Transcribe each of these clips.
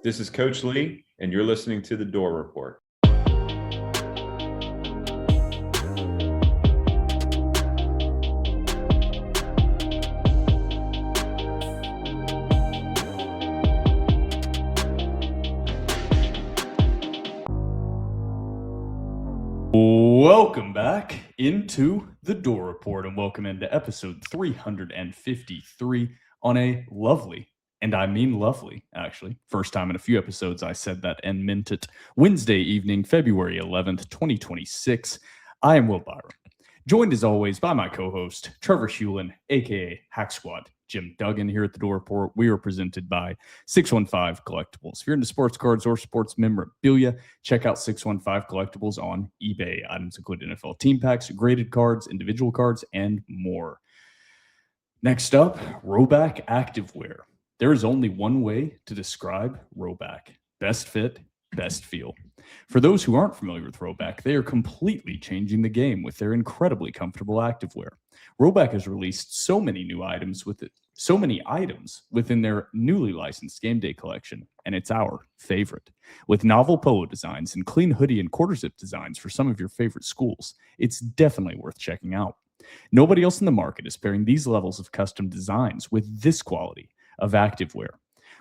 This is Coach Lee, and you're listening to the Dore Report. Welcome back into the Dore Report, and welcome into episode 353 on a lovely, and I mean lovely, actually, first time in a few episodes I said that and meant it, Wednesday evening, February 11th, 2026. I am Will Byrum, joined as always by my co-host, Trevor Hulan, aka Hack Squad. Jim Duggan here at the Dore Report. We are presented by 615 Collectibles. If you're into sports cards or sports memorabilia, check out 615 Collectibles on eBay. Items include NFL team packs, graded cards, individual cards, and more. Next up, Rhoback Activewear. There is only one way to describe Rhoback. Best fit, best feel. For those who aren't familiar with Rhoback, they are completely changing the game with their incredibly comfortable activewear. Rhoback has released so many items within their newly licensed game day collection, and it's our favorite. With novel polo designs and clean hoodie and quarter zip designs for some of your favorite schools, it's definitely worth checking out. Nobody else in the market is pairing these levels of custom designs with this quality of activewear.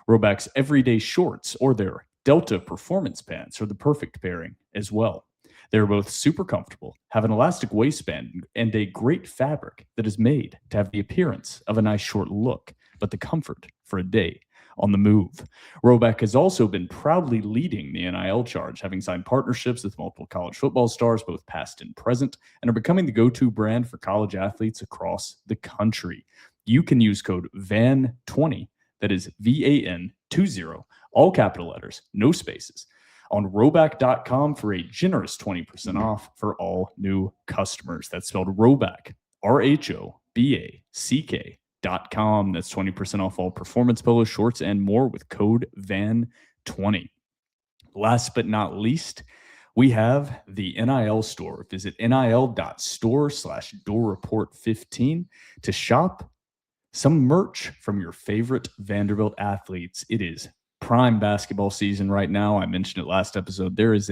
Rhoback's everyday shorts or their Delta performance pants are the perfect pairing as well. They're both super comfortable, have an elastic waistband, and a great fabric that is made to have the appearance of a nice short look, but the comfort for a day on the move. Rhoback has also been proudly leading the NIL charge, having signed partnerships with multiple college football stars, both past and present, and are becoming the go-to brand for college athletes across the country. You can use code VAN20, that is VAN20, all capital letters, no spaces, on Rhoback.com for a generous 20% off for all new customers. That's spelled Rhoback, RHOBACK.com. That's 20% off all performance polo shorts and more with code VAN20. Last but not least, we have the NIL store. Visit nil.store/DoreReport15 to shop some merch from your favorite Vanderbilt athletes. It is prime basketball season right now. I mentioned it last episode. There is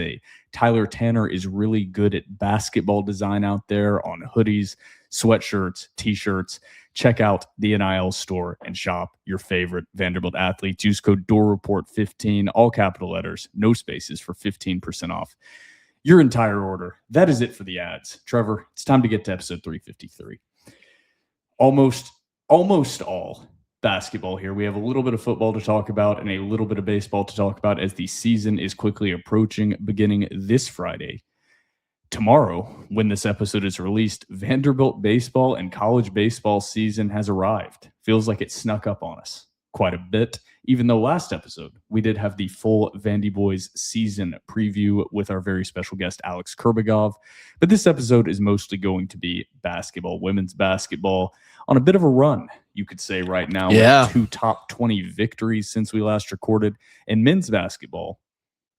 Tyler Tanner is really good at basketball design out there on hoodies, sweatshirts, t-shirts. Check out the NIL store and shop your favorite Vanderbilt athletes. Use code DoreReport15, all capital letters, no spaces, for 15% off your entire order. That is it for the ads. Trevor, it's time to get to episode 353. Almost all basketball here. We have a little bit of football to talk about and a little bit of baseball to talk about as the season is quickly approaching, beginning this Friday. Tomorrow, when this episode is released, Vanderbilt baseball and college baseball season has arrived. Feels like it snuck up on us quite a bit, even though last episode we did have the full VandyBoys season preview with our very special guest, Alex Kurbagov. But this episode is mostly going to be basketball, women's basketball, on a bit of a run, you could say, right now. With 2 top 20 victories since we last recorded, and men's basketball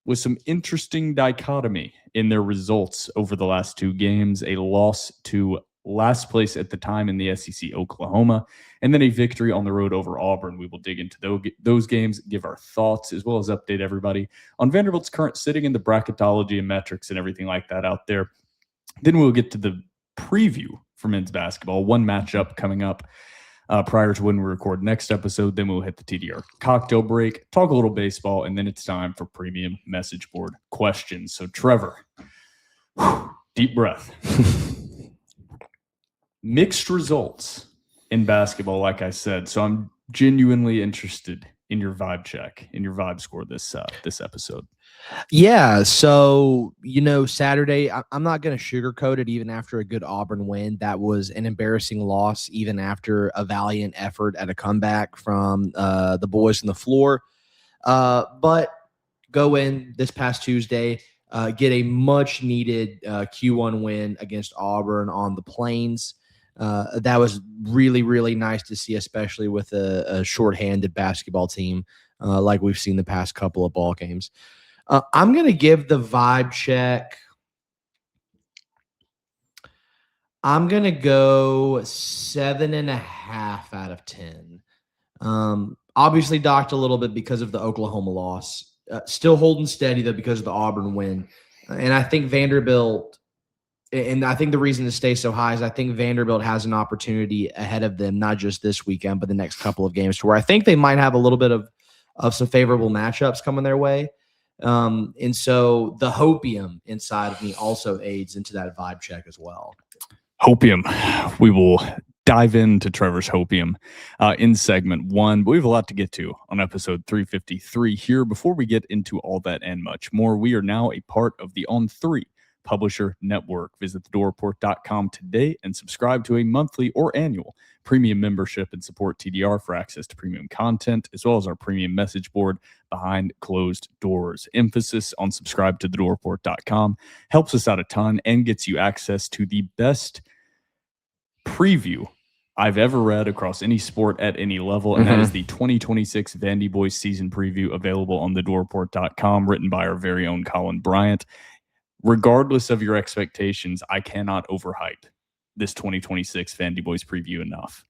with some interesting dichotomy in their results over the last 2 games. A loss to last place at the time in the SEC, Oklahoma, and then a victory on the road over Auburn. We will dig into those games, give our thoughts, as well as update everybody on Vanderbilt's current sitting in the bracketology and metrics and everything like that out there. Then we'll get to the preview for men's basketball, one matchup coming up prior to when we record next episode. Then we'll hit the TDR cocktail break, talk a little baseball, and then it's time for premium message board questions. So Trevor, deep breath. Mixed results in basketball, like I said. So I'm genuinely interested in your vibe check, in your vibe score this episode. Yeah, so, Saturday, I'm not going to sugarcoat it. Even after a good Auburn win, that was an embarrassing loss, even after a valiant effort at a comeback from the boys on the floor. But go in this past Tuesday, get a much-needed Q1 win against Auburn on the Plains. That was really, really nice to see, especially with a shorthanded basketball team like we've seen the past couple of ball games. I'm going to give the vibe check. I'm going to go 7.5 out of 10. Obviously docked a little bit because of the Oklahoma loss. Still holding steady, though, because of the Auburn win. And I think Vanderbilt, and I think the reason to stay so high is I think Vanderbilt has an opportunity ahead of them, not just this weekend, but the next couple of games, to where I think they might have a little bit of some favorable matchups coming their way. And so the hopium inside of me also aids into that vibe check as well. Hopium. We will dive into Trevor's hopium in segment 1, but we have a lot to get to on episode 353 here. Before we get into all that and much more, we are now a part of the On3 Publisher Network. Visit thedoreport.com today and subscribe to a monthly or annual premium membership and support TDR for access to premium content, as well as our premium message board behind closed doors. Emphasis on subscribe to thedoreport.com helps us out a ton and gets you access to the best preview I've ever read across any sport at any level, and that is the 2026 VandyBoys season preview, available on thedoreport.com, written by our very own Colin Bryant. Regardless of your expectations, I cannot overhype this 2026 VandyBoys preview enough.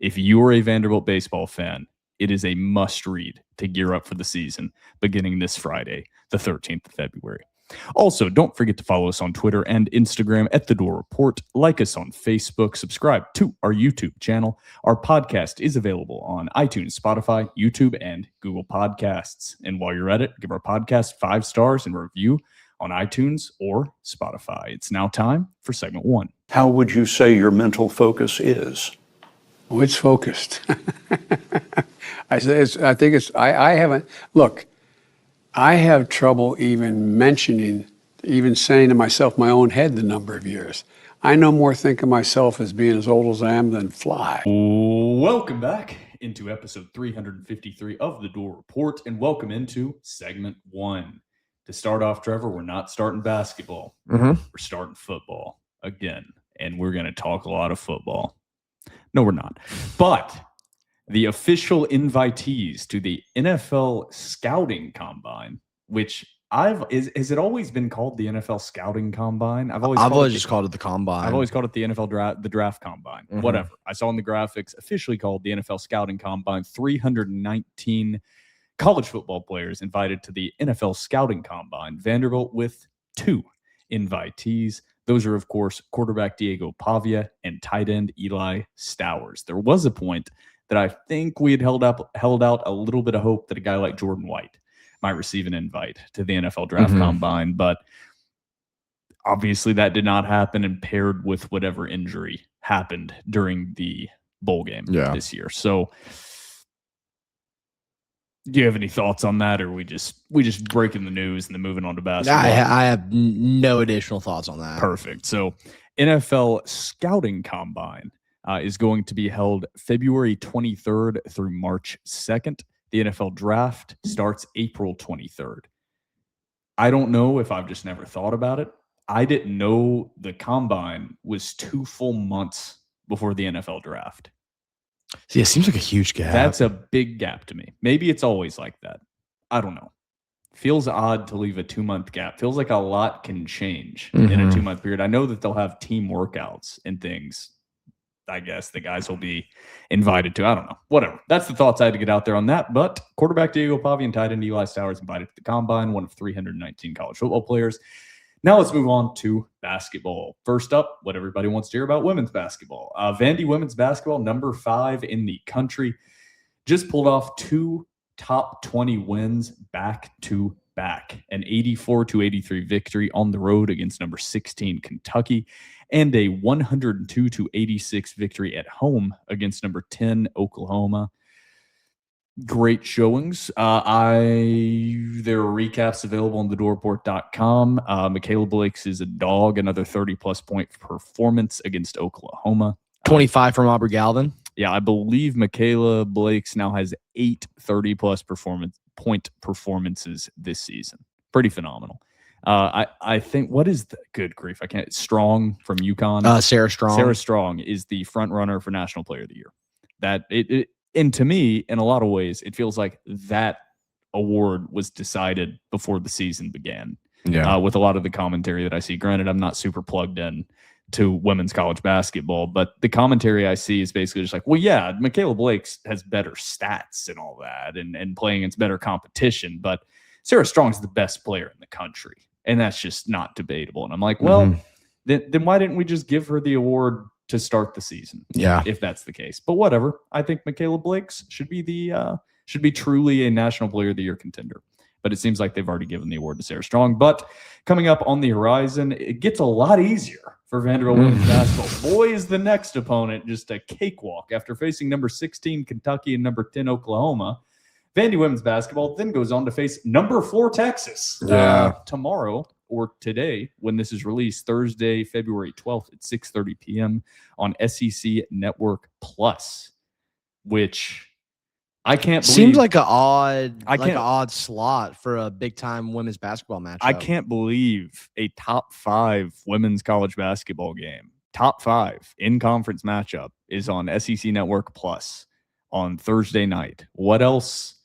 If you are a Vanderbilt baseball fan, it is a must-read to gear up for the season beginning this Friday, the 13th of February. Also, don't forget to follow us on Twitter and Instagram at The Dore Report. Like us on Facebook. Subscribe to our YouTube channel. Our podcast is available on iTunes, Spotify, YouTube, and Google Podcasts. And while you're at it, give our podcast 5 stars and review on iTunes or Spotify. It's now time for segment 1. How would you say your mental focus is? Oh, it's focused. I haven't, look, I have trouble even saying to myself, my own head, the number of years. I no more think of myself as being as old as I am than fly. Welcome back into episode 353 of the Dore Report, and welcome into segment 1. To start off, Trevor, we're not starting basketball. We're starting football again, and we're going to talk a lot of football. No, we're not. But the official invitees to the NFL Scouting Combine, which has it always been called the NFL Scouting Combine? I've always just called it the Combine. I've always called it the NFL Draft Combine. Whatever. I saw in the graphics, officially called the NFL Scouting Combine, 319 college football players invited to the NFL Scouting Combine. Vanderbilt with 2 invitees. Those are, of course, quarterback Diego Pavia and tight end Eli Stowers. There was a point that I think we had held out a little bit of hope that a guy like Jordan White might receive an invite to the NFL Draft Combine, but obviously that did not happen, and paired with whatever injury happened during the bowl game this year. So do you have any thoughts on that, or we just breaking the news and then moving on to basketball? I have no additional thoughts on that. Perfect. So NFL Scouting Combine is going to be held February 23rd through March 2nd. The NFL Draft starts April 23rd. I don't know if I've just never thought about it. I didn't know the Combine was 2 full months before the NFL Draft. See, it seems like a huge gap. That's a big gap to me. Maybe it's always like that. I don't know. Feels odd to leave a 2-month gap. Feels like a lot can change in a 2-month period. I know that they'll have team workouts and things. I guess the guys will be invited to. I don't know. Whatever. That's the thoughts I had to get out there on that. But quarterback Diego Pavia and tight end Eli Stowers invited to the Combine, one of 319 college football players. Now let's move on to basketball. First up, what everybody wants to hear about women's basketball. Vandy women's basketball, number 5 in the country, just pulled off 2 top 20 wins back to back. An 84-83 victory on the road against number 16 Kentucky, and a 102-86 victory at home against number 10 Oklahoma. Great showings. There are recaps available on thedoreport.com. Mikayla Blake's is a dog, another 30-plus point performance against Oklahoma. 25 from Aubrey Galvan. Yeah, I believe Mikayla Blake's now has 8 30-plus point performances this season. Pretty phenomenal. I think, what is the good grief? I can't. Strong from UConn. Sarah Strong. Sarah Strong is the front runner for National Player of the Year. And to me, in a lot of ways, it feels like that award was decided before the season began. Yeah. With a lot of the commentary that I see. Granted, I'm not super plugged in to women's college basketball, but the commentary I see is basically just like, well, yeah, Mikayla Blake has better stats and all that and playing against better competition, but Sarah Strong's the best player in the country, and that's just not debatable. And I'm like, well, then why didn't we just give her the award to start the season? Yeah. If that's the case. But whatever. I think Mikayla Blake's should be truly a National Player of the Year contender. But it seems like they've already given the award to Sarah Strong. But coming up on the horizon, it gets a lot easier for Vanderbilt women's basketball. Boy, is the next opponent just a cakewalk. After facing number 16 Kentucky and number 10 Oklahoma, Vandy women's basketball then goes on to face number 4 Texas tomorrow, or today when this is released, Thursday, February 12th at 6:30 p.m. on SEC Network Plus, which I can't believe. Seems like an odd slot for a big time women's basketball matchup. I can't believe a top 5 women's college basketball game, top 5 in conference matchup is on SEC Network Plus on Thursday night. What else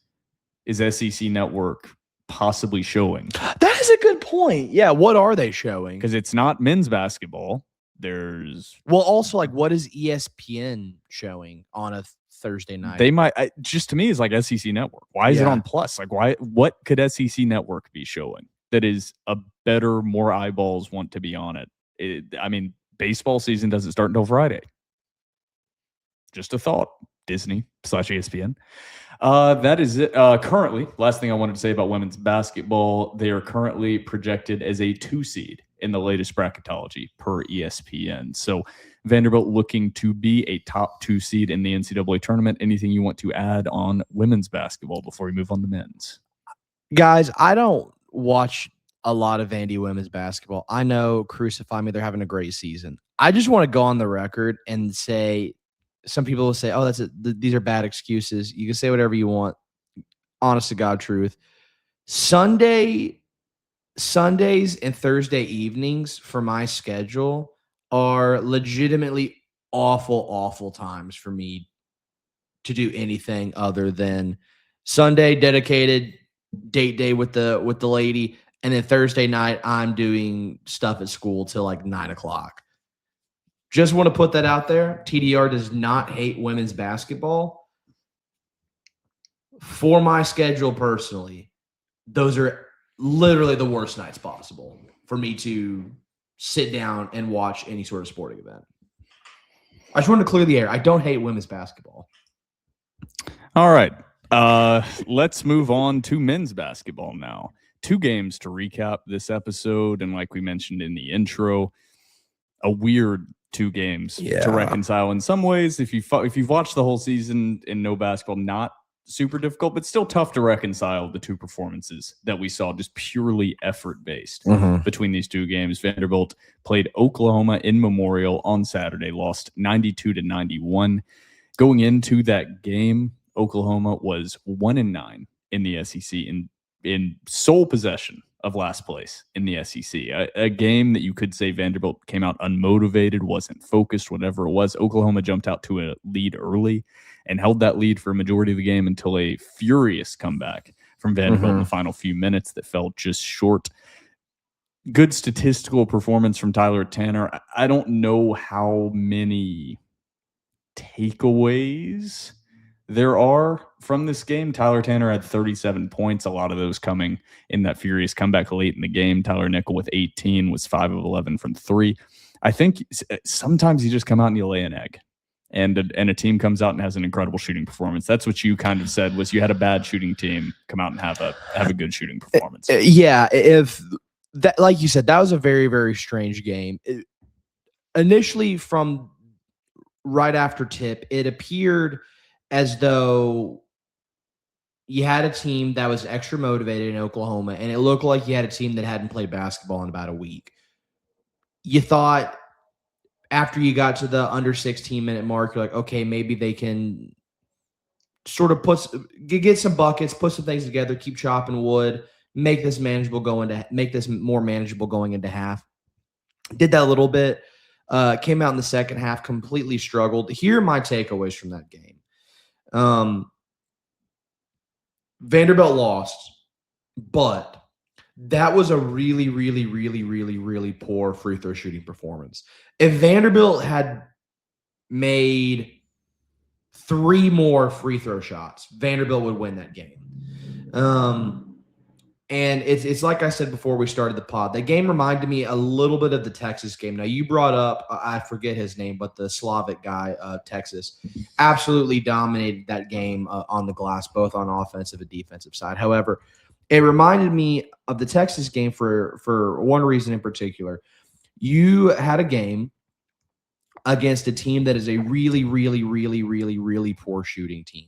is SEC Network possibly showing? That is a good point. Yeah, what are they showing? Because it's not men's basketball. There's also like what is ESPN showing on a Thursday night? They might just to me is like SEC Network. Why is it on Plus? Like what could SEC Network be showing that is a better, more eyeballs want to be on it? I mean, baseball season doesn't start until Friday. Just a thought. Disney/ESPN. That is it. Currently, last thing I wanted to say about women's basketball, they are currently projected as a 2 seed in the latest bracketology per ESPN. So Vanderbilt looking to be a top 2 seed in the NCAA tournament. Anything you want to add on women's basketball before we move on to men's? Guys, I don't watch a lot of Vandy women's basketball. I know, crucify me, they're having a great season. I just want to go on the record and say, some people will say, oh, these are bad excuses. You can say whatever you want. Honest to God truth. Sundays and Thursday evenings for my schedule are legitimately awful times for me to do anything other than Sunday dedicated date day with the lady, and then Thursday night I'm doing stuff at school till like 9:00. Just want to put that out there. TDR does not hate women's basketball. For my schedule personally, those are literally the worst nights possible for me to sit down and watch any sort of sporting event. I just wanted to clear the air. I don't hate women's basketball. All right. Let's move on to men's basketball now. 2 games to recap this episode. And like we mentioned in the intro, a weird 2 games to reconcile in some ways. If you've watched the whole season and know basketball, not super difficult, but still tough to reconcile the 2 performances that we saw, just purely effort-based between these 2 games. Vanderbilt played Oklahoma in Memorial on Saturday, lost 92-91. Going into that game, Oklahoma was 1-9 in the SEC in sole possession of last place in the SEC. A game that you could say Vanderbilt came out unmotivated, wasn't focused, whatever it was. Oklahoma jumped out to a lead early and held that lead for a majority of the game until a furious comeback from Vanderbilt in the final few minutes that fell just short. Good statistical performance from Tyler Tanner. I don't know how many takeaways there are from this game. Tyler Tanner had 37 points, a lot of those coming in that furious comeback late in the game. Tyler Nickel with 18 was 5 of 11 from 3. I think sometimes you just come out and you lay an egg, and a team comes out and has an incredible shooting performance. That's what you kind of said, was you had a bad shooting team come out and have a good shooting performance. Yeah, if that, like you said, that was a very, very strange game. Initially, from right after tip, it appeared as though you had a team that was extra motivated in Oklahoma, and it looked like you had a team that hadn't played basketball in about a week. You thought after you got to the under 16-minute mark, you're like, okay, maybe they can sort of get some buckets, put some things together, keep chopping wood, make this more manageable going into half. Did that a little bit. Came out in the second half, completely struggled. Here are my takeaways from that game. Vanderbilt lost, but that was a really, really, really, really, really poor free throw shooting performance. If Vanderbilt had made 3 more free throw shots, Vanderbilt would win that game. And it's like I said before we started the pod, that game reminded me a little bit of the Texas game. Now, you brought up, I forget his name, but the Slavic guy, Texas, absolutely dominated that game on the glass, both on offensive and defensive side. However, it reminded me of the Texas game for one reason in particular. You had a game against a team that is a really, really, really, really, really poor shooting team.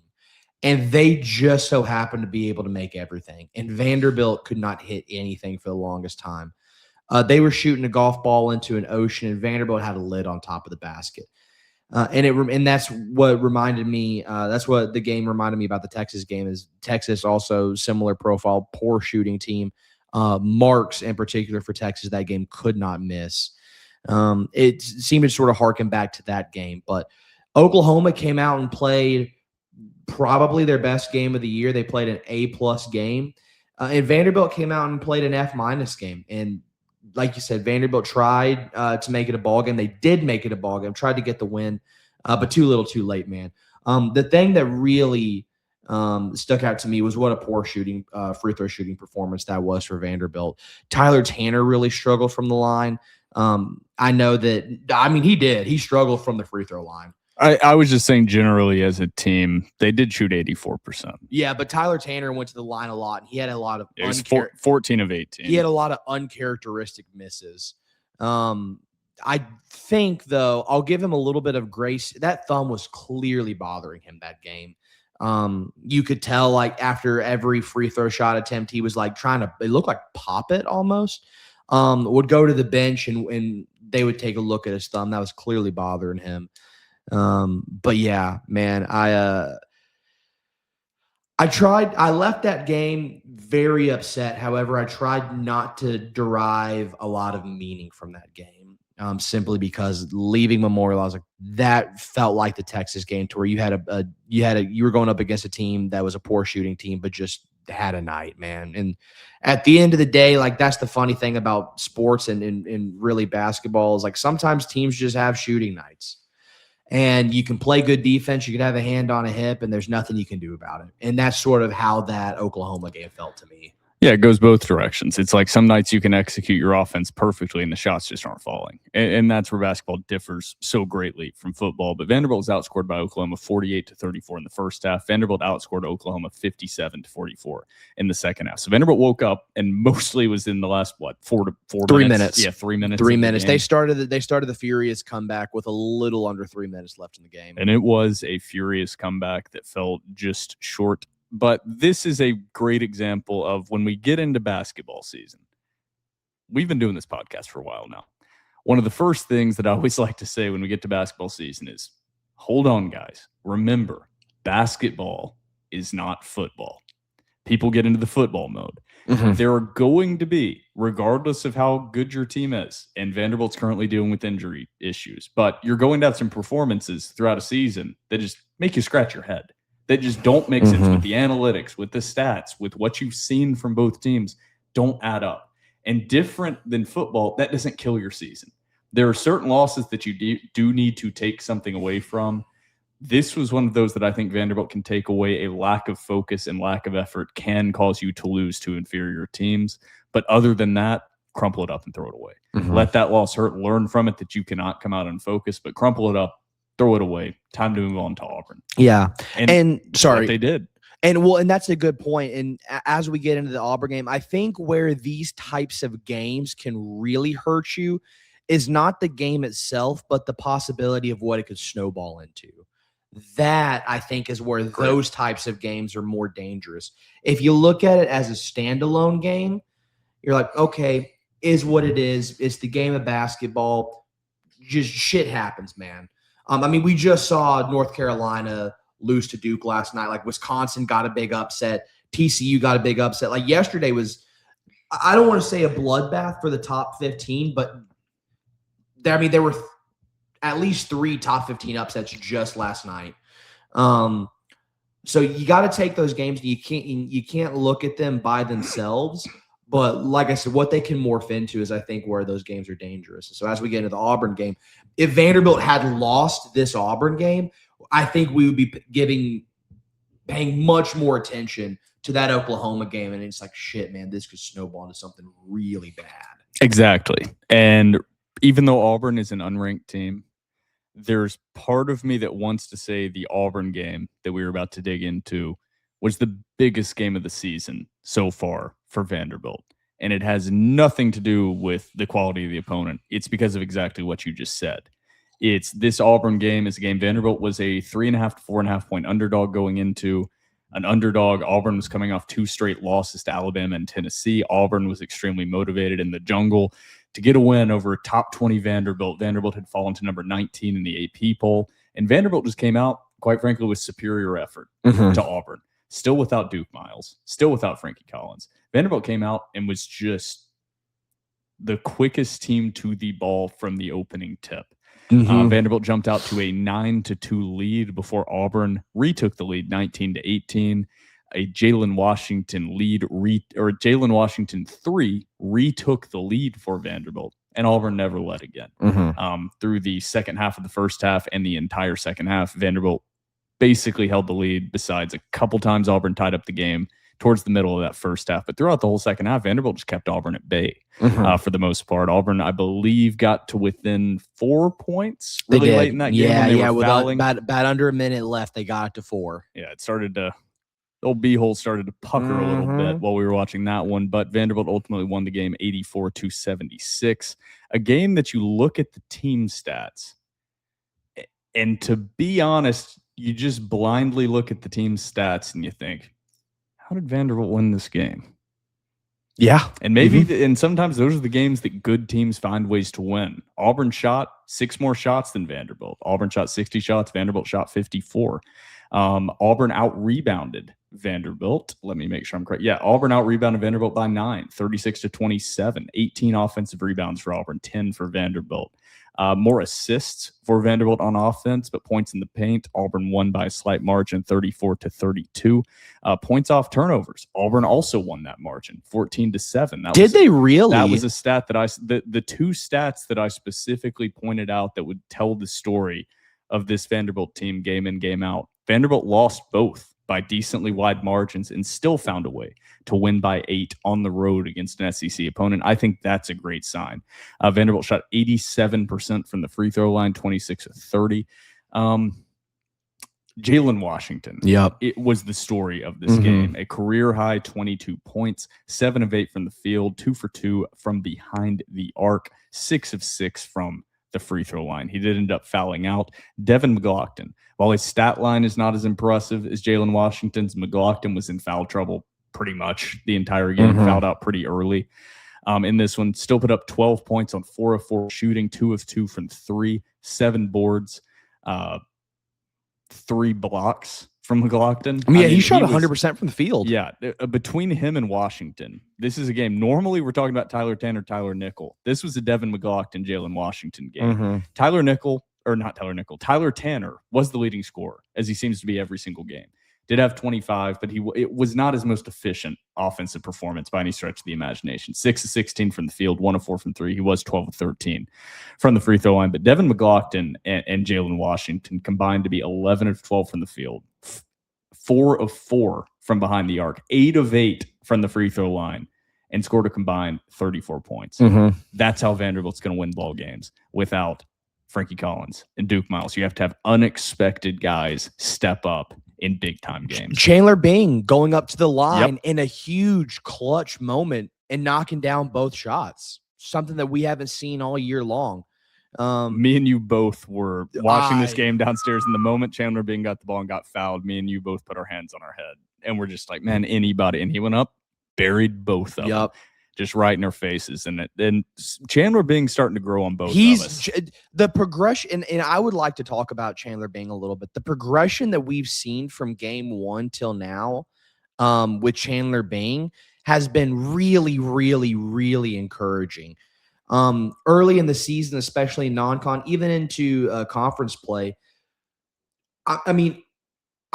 And they just so happened to be able to make everything. And Vanderbilt could not hit anything for the longest time. They were shooting a golf ball into an ocean, and Vanderbilt had a lid on top of the basket. And that's what reminded me. That's what the game reminded me about the Texas game. Is Texas also similar profile, poor shooting team. Marks in particular for Texas that game could not miss. It seemed to sort of harken back to that game. But Oklahoma came out and played probably their best game of the year. They played an A+ game. And Vanderbilt came out and played an F- game. And like you said, Vanderbilt tried to make it a ball game. They did make it a ball game, tried to get the win, but too little too late, man. The thing that really stuck out to me was what a poor free throw shooting performance that was for Vanderbilt. Tyler Tanner really struggled from the line. I know that, I mean, he did. He struggled from the free throw line. I was just saying generally as a team, they did shoot 84%. Yeah, but Tyler Tanner went to the line a lot, and he had a lot of It was 14 of 18. He had a lot of uncharacteristic misses. I think, though, I'll give him a little bit of grace. That thumb was clearly bothering him that game. You could tell, like, after every free throw shot attempt, he was like trying to, it looked like pop it almost. Would go to the bench and they would take a look at his thumb. That was clearly bothering him. But yeah, man, I left that game very upset. However, I tried not to derive a lot of meaning from that game. Simply because leaving Memorial, I was like, that felt like the Texas game to where you were going up against a team that was a poor shooting team, but just had a night, man. And at the end of the day, like, that's the funny thing about sports and really basketball is, like, sometimes teams just have shooting nights. And you can play good defense, you can have a hand on a hip, and there's nothing you can do about it. And that's sort of how that Oklahoma game felt to me. Yeah, it goes both directions. It's like some nights you can execute your offense perfectly and the shots just aren't falling. And that's where basketball differs so greatly from football. But Vanderbilt was outscored by Oklahoma 48-34 in the first half. Vanderbilt outscored Oklahoma 57-44 in the second half. So Vanderbilt woke up and mostly was in the last, 3 minutes. Yeah, 3 minutes. 3 minutes. They started the furious comeback with a little under 3 minutes left in the game. And it was a furious comeback that fell just short. But this is a great example of when we get into basketball season. We've been doing this podcast for a while now. One of the first things that I always like to say when we get to basketball season is, hold on, guys. Remember, basketball is not football. People get into the football mode. Mm-hmm. There are going to be, regardless of how good your team is, and Vanderbilt's currently dealing with injury issues, but you're going to have some performances throughout a season that just make you scratch your head. That just don't make sense with the analytics, with the stats, with what you've seen from both teams, don't add up. And different than football, that doesn't kill your season. There are certain losses that you do need to take something away from. This was one of those that I think Vanderbilt can take away. A lack of focus and lack of effort can cause you to lose to inferior teams. But other than that, crumple it up and throw it away. Mm-hmm. Let that loss hurt. Learn from it that you cannot come out unfocused, but crumple it up. Throw it away. Time to move on to Auburn. Yeah. And sorry. They did. And that's a good point. And as we get into the Auburn game, I think where these types of games can really hurt you is not the game itself, but the possibility of what it could snowball into. That, I think, is where those types of games are more dangerous. If you look at it as a standalone game, you're like, okay, is what it is. It's the game of basketball. Just shit happens, man. I mean, we just saw North Carolina lose to Duke last night. Like, Wisconsin got a big upset. TCU got a big upset. Like, yesterday was, I don't want to say a bloodbath for the top 15, but there were at least 3 top 15 upsets just last night. So you got to take those games. You can't look at them by themselves, But like I said, what they can morph into is I think where those games are dangerous. So as we get into the Auburn game, if Vanderbilt had lost this Auburn game, I think we would be paying much more attention to that Oklahoma game. And it's like, shit, man, this could snowball into something really bad. Exactly. And even though Auburn is an unranked team, there's part of me that wants to say the Auburn game that we were about to dig into was the biggest game of the season so far for Vanderbilt. And it has nothing to do with the quality of the opponent. It's because of exactly what you just said. It's this Auburn game is a game Vanderbilt was a 3.5 to 4.5 point underdog going into. An underdog. Auburn was coming off 2 straight losses to Alabama and Tennessee. Auburn was extremely motivated in the jungle to get a win over a top 20 Vanderbilt. Vanderbilt had fallen to number 19 in the AP poll. And Vanderbilt just came out, quite frankly, with superior effort to Auburn. Still without Duke Miles, still without Frankie Collins. Vanderbilt came out and was just the quickest team to the ball from the opening tip. Vanderbilt jumped out to a 9-2 lead before Auburn retook the lead 19-18. A Jalen Washington Jalen Washington 3 retook the lead for Vanderbilt, and Auburn never led again. Through the second half of the first half and the entire second half, Vanderbilt basically held the lead, besides a couple times Auburn tied up the game towards the middle of that first half. But throughout the whole second half, Vanderbilt just kept Auburn at bay for the most part. Auburn, I believe, got to within 4 points really late in that game. Yeah, with about under a minute left, they got it to 4. Yeah, it started to – the old B-hole started to pucker a little bit while we were watching that one. But Vanderbilt ultimately won the game 84-76. A game that you look at the team stats, and to be honest, you just blindly look at the team stats and you think, how did Vanderbilt win this game? Yeah. And maybe, and sometimes those are the games that good teams find ways to win. Auburn shot 6 more shots than Vanderbilt. Auburn shot 60 shots. Vanderbilt shot 54. Auburn out-rebounded Vanderbilt. Let me make sure I'm correct. Yeah, Auburn out-rebounded Vanderbilt by 9, 36-27. 18 offensive rebounds for Auburn, 10 for Vanderbilt. More assists for Vanderbilt on offense, but points in the paint, Auburn won by a slight margin, 34-32. Points off turnovers, Auburn also won that margin, 14-7. Did they really? That was a stat that the 2 stats that I specifically pointed out that would tell the story of this Vanderbilt team game in, game out. Vanderbilt lost both by decently wide margins and still found a way to win by 8 on the road against an SEC opponent. I think that's a great sign. Vanderbilt shot 87% from the free throw line, 26-30. Jalen Washington. Yep. It was the story of this game. A career high 22 points, 7 of 8 from the field, 2 for 2 from behind the arc, 6 of 6 from the free throw line. He did end up fouling out. Devin McLaughlin, while his stat line is not as impressive as Jalen Washington's, McLaughlin was in foul trouble pretty much the entire game, fouled out pretty early. In this one, still put up 12 points on 4 of 4 shooting, 2 of 2 from 3, 7 boards, 3 blocks from McLaughlin. I mean, he shot 100% from the field. Yeah, between him and Washington, this is a game. Normally, we're talking about Tyler Tanner, Tyler Nickel. This was a Devin McLaughlin, Jalen Washington game. Tyler Tanner was the leading scorer, as he seems to be every single game. Did have 25, but it was not his most efficient offensive performance by any stretch of the imagination. 6 of 16 from the field, 1 of 4 from 3. He was 12 of 13 from the free throw line. But Devin McLaughlin and Jalen Washington combined to be 11 of 12 from the field, 4 of 4 from behind the arc, 8 of 8 from the free throw line, and scored a combined 34 points. That's how Vanderbilt's going to win ball games without Frankie Collins and Duke Miles. You have to have unexpected guys step up in big-time games. Chandler Bing going up to the line in a huge clutch moment and knocking down both shots, something that we haven't seen all year long. Me and you both were watching this game downstairs, and the moment Chandler Bing got the ball and got fouled, me and you both put our hands on our head, and we're just like, man, anybody. And he went up, buried both of them. Just right in our faces. And then Chandler Bing starting to grow on both of us. The progression, and I would like to talk about Chandler Bing a little bit. The progression that we've seen from game 1 till now with Chandler Bing has been really, really, really encouraging. Early in the season, especially non-con, even into conference play. I mean,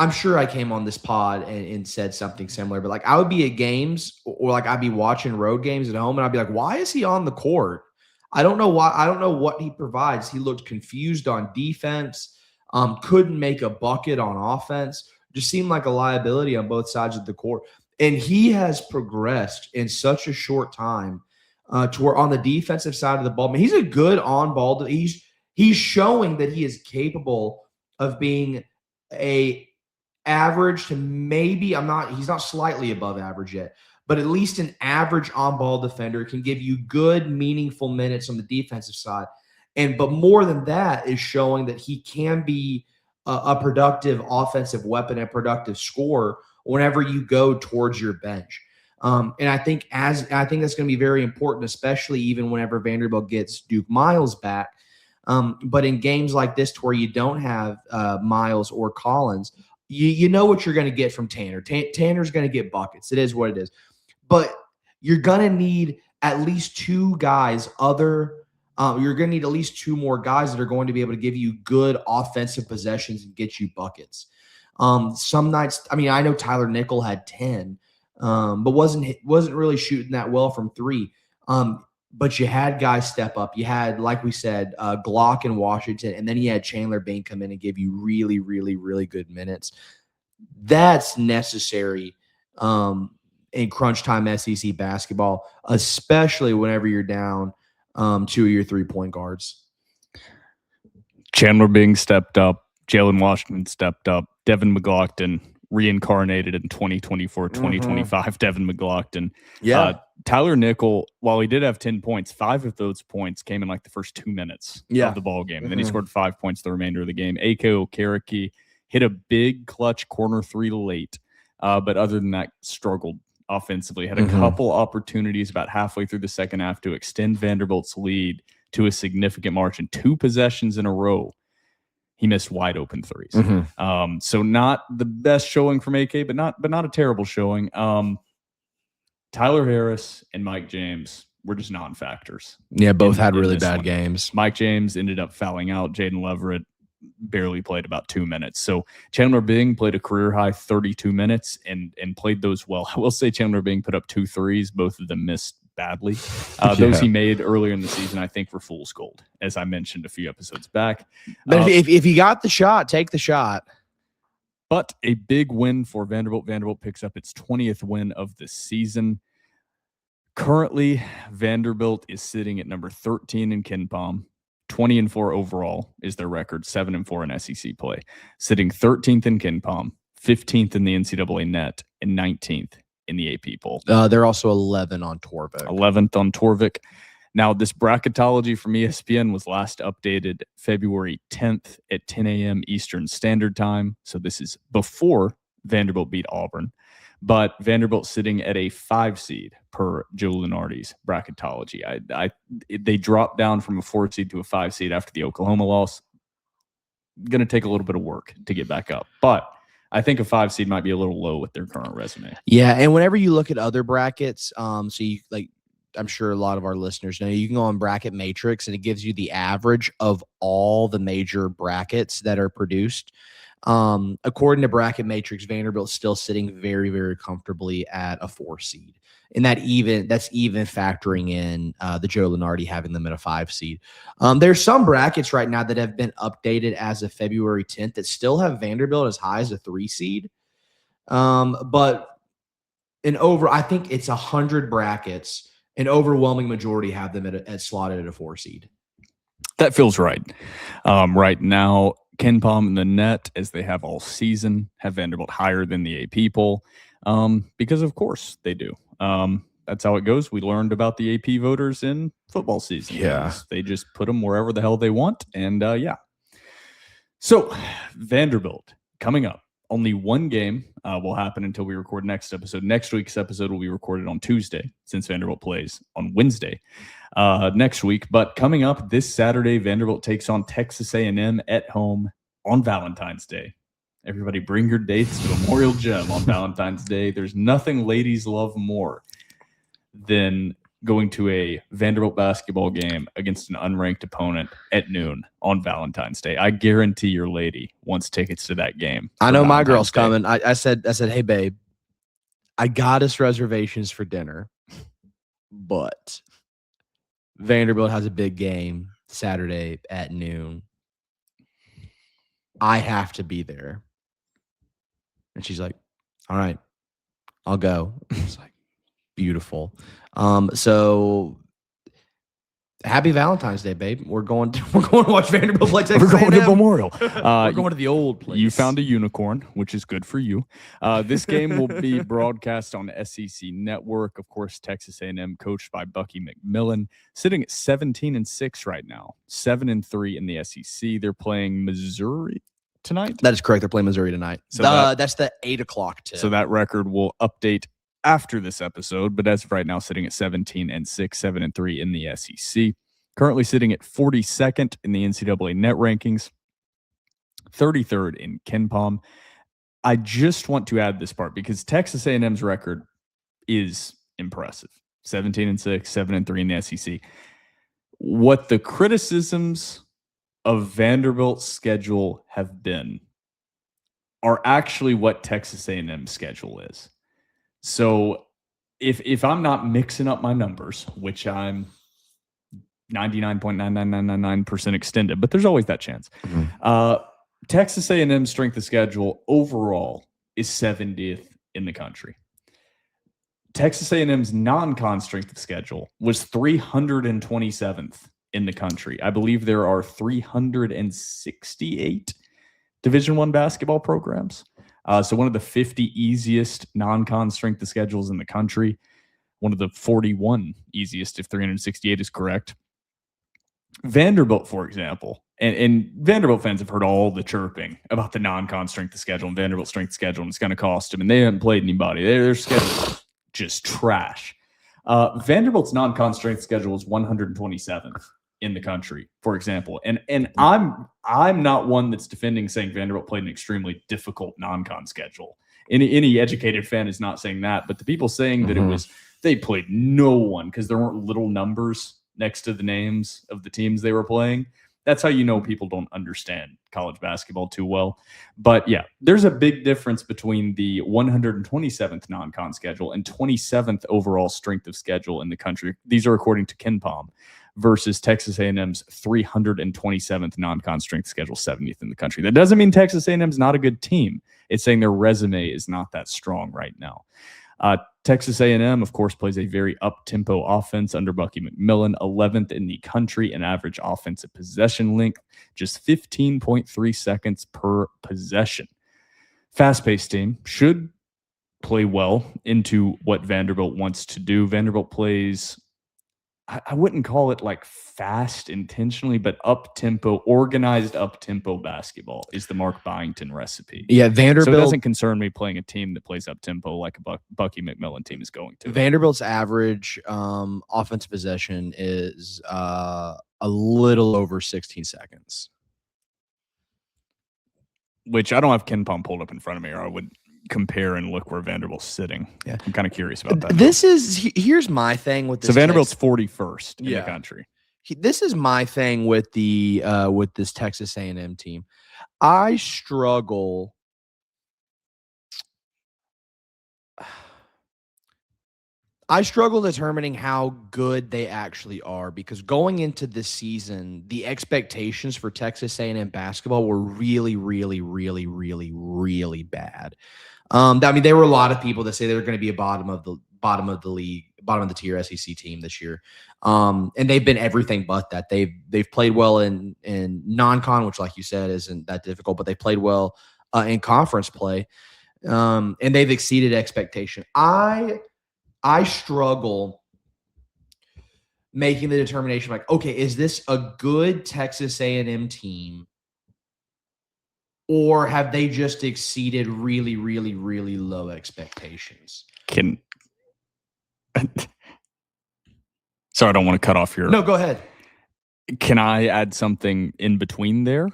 I'm sure I came on this pod and said something similar, but like I would be at games or like I'd be watching road games at home and I'd be like, why is he on the court? I don't know why. I don't know what he provides. He looked confused on defense, couldn't make a bucket on offense, just seemed like a liability on both sides of the court. And he has progressed in such a short time to where on the defensive side of the ball, I mean, he's a good on ball. He's showing that he is capable of being a average to maybe he's not slightly above average yet, but at least an average on-ball defender, can give you good, meaningful minutes on the defensive side. But more than that is showing that he can be a productive offensive weapon and productive scorer whenever you go towards your bench. And I think that's going to be very important, especially even whenever Vanderbilt gets Duke Miles back. But in games like this, to where you don't have Miles or Collins, you know what you're going to get from Tanner. Tanner's going to get buckets. It is what it is. But you're going to need at least two guys you're going to need at least two more guys that are going to be able to give you good offensive possessions and get you buckets. Some nights, I mean, I know Tyler Nickel had 10, but wasn't really shooting that well from three. But you had guys step up. You had, like we said, Glock in Washington, and then you had Chandler Bing come in and give you really, really, really good minutes. That's necessary in crunch time SEC basketball, especially whenever you're down two of your 3-point guards. Chandler Bing stepped up. Jalen Washington stepped up. Devin McGlockton reincarnated in 2024, 2025. Devin McGlockton. Yeah. Tyler Nickel, while he did have 10 points, 5 of those points came in like the first 2 minutes of the ball game. And then he scored 5 points the remainder of the game. A.K. Okereke hit a big clutch corner 3 late. But other than that, struggled offensively. Had a couple opportunities about halfway through the second half to extend Vanderbilt's lead to a significant margin. 2 possessions in a row. He missed wide open threes. So not the best showing from AK, but not a terrible showing. Tyler Harris and Mike James were just non-factors. Yeah, both had really bad games. Mike James ended up fouling out. Jaden Leverett barely played about 2 minutes. So Chandler Bing played a career-high 32 minutes and played those well. I will say Chandler Bing put up 2 threes. Both of them missed badly. Those he made earlier in the season, I think, were fool's gold, as I mentioned a few episodes back. But if you got the shot, take the shot. But a big win for Vanderbilt. Vanderbilt picks up its 20th win of the season. Currently, Vanderbilt is sitting at number 13 in KenPom. 20-4 overall is their record, 7-4 in SEC play. Sitting 13th in KenPom, 15th in the NCAA net, and 19th in the AP poll. They're also 11 on Torvik. 11th on Torvik. Now, this bracketology from ESPN was last updated February 10th at 10 a.m. Eastern Standard Time. So this is before Vanderbilt beat Auburn. But Vanderbilt sitting at a 5 seed per Joe Lunardi's bracketology. They dropped down from a 4 seed to a 5 seed after the Oklahoma loss. Going to take a little bit of work to get back up. But I think a 5 seed might be a little low with their current resume. Yeah, and whenever you look at other brackets, so you like, I'm sure a lot of our listeners know, you can go on Bracket Matrix and it gives you the average of all the major brackets that are produced. According to Bracket Matrix, Vanderbilt's still sitting very, very comfortably at a 4 seed. And that's even factoring in the Joe Lunardi having them at a 5 seed. There's some brackets right now that have been updated as of February 10th that still have Vanderbilt as high as a 3 seed. But I think it's 100 brackets. An overwhelming majority have them at slotted at a 4 seed. That feels right. Right now, KenPom and the net, as they have all season, have Vanderbilt higher than the AP poll because, of course, they do. That's how it goes. We learned about the AP voters in football season. Yeah. They just put them wherever the hell they want. And, yeah. So, Vanderbilt coming up. Only one game will happen until we record next episode. Next week's episode will be recorded on Tuesday since Vanderbilt plays on Wednesday next week. But coming up this Saturday, Vanderbilt takes on Texas A&M at home on Valentine's Day. Everybody bring your dates to Memorial Gym on Valentine's Day. There's nothing ladies love more than going to a Vanderbilt basketball game against an unranked opponent at noon on Valentine's Day. I guarantee your lady wants tickets to that game. I for know my Valentine's girl's Day. coming. I said, hey, babe, I got us reservations for dinner, but Vanderbilt has a big game Saturday at noon. I have to be there. And she's like, all right, I'll go. It's like, beautiful. So happy Valentine's Day, babe. We're going to watch Vanderbilt play Texas We're going to A&M. Memorial. We're going to the old place. You found a unicorn, which is good for you. This game will be broadcast on SEC Network. Of course, Texas A&M, coached by Bucky McMillan, sitting at 17-6 right now, 7-3 in the SEC. They're playing Missouri tonight. That is correct. They're playing Missouri tonight. So That's the 8 o'clock tip. So that record will update after this episode, but as of right now, sitting at 17-6, 7-3 in the SEC. Currently sitting at 42nd in the NCAA net rankings, 33rd in KenPom. I just want to add this part because Texas A&M's record is impressive. 17-6, 7-3 in the SEC. What the criticisms of Vanderbilt's schedule have been are actually what Texas A&M's schedule is. So if I'm not mixing up my numbers, which I'm 99.99999% extended, but there's always that chance. Texas A&M's strength of schedule overall is 70th in the country. Texas A&M's non-con strength of schedule was 327th in the country. I believe there are 368 Division I basketball programs. So one of the 50 easiest non-con strength of schedules in the country. One of the 41 easiest, if 368 is correct. Vanderbilt, for example, and Vanderbilt fans have heard all the chirping about the non-con strength of schedule and Vanderbilt strength of schedule, and it's going to cost them. And they haven't played anybody. Their schedule is just trash. Vanderbilt's non-con strength schedule is 127th in the country, for example. And I'm not one that's defending saying Vanderbilt played an extremely difficult non-con schedule. Any educated fan is not saying that, but the people saying that it was they played no one because there weren't little numbers next to the names of the teams they were playing. That's how you know people don't understand college basketball too well. But yeah, there's a big difference between the 127th non-con schedule and 27th overall strength of schedule in the country. These are according to KenPom versus Texas A&M's 327th non-con strength schedule, 70th in the country. That doesn't mean Texas A&M's not a good team. It's saying their resume is not that strong right now. Texas A&M, of course, plays a very up-tempo offense under Bucky McMillan, 11th in the country in average offensive possession length, just 15.3 seconds per possession. Fast-paced team, should play well into what Vanderbilt wants to do. Vanderbilt plays, I wouldn't call it like fast intentionally, but up-tempo, organized up-tempo basketball is the Mark Byington recipe. Yeah, Vanderbilt. So it doesn't concern me playing a team that plays up-tempo like a Bucky McMillan team is going to. Vanderbilt's average offensive possession is a little over 16 seconds. Which I don't have KenPom pulled up in front of me, or I would compare and look where Vanderbilt's sitting. Yeah. I'm kind of curious about that. Here's my thing with this. So Vanderbilt's 41st in the country. This is my thing with with this Texas A&M team. I struggle. Determining how good they actually are because going into this season, the expectations for Texas A&M basketball were really, really, really, really, really bad. I mean, there were a lot of people that say they were going to be a bottom of the league, bottom of the tier SEC team this year. And they've been everything but that. They've played well in non-con, which, like you said, isn't that difficult, but they played well in conference play. And they've exceeded expectation. I struggle making the determination like, okay, is this a good Texas A&M team or have they just exceeded really, really, really low expectations? So I don't want to cut off your... No, go ahead. Can I add something in between there?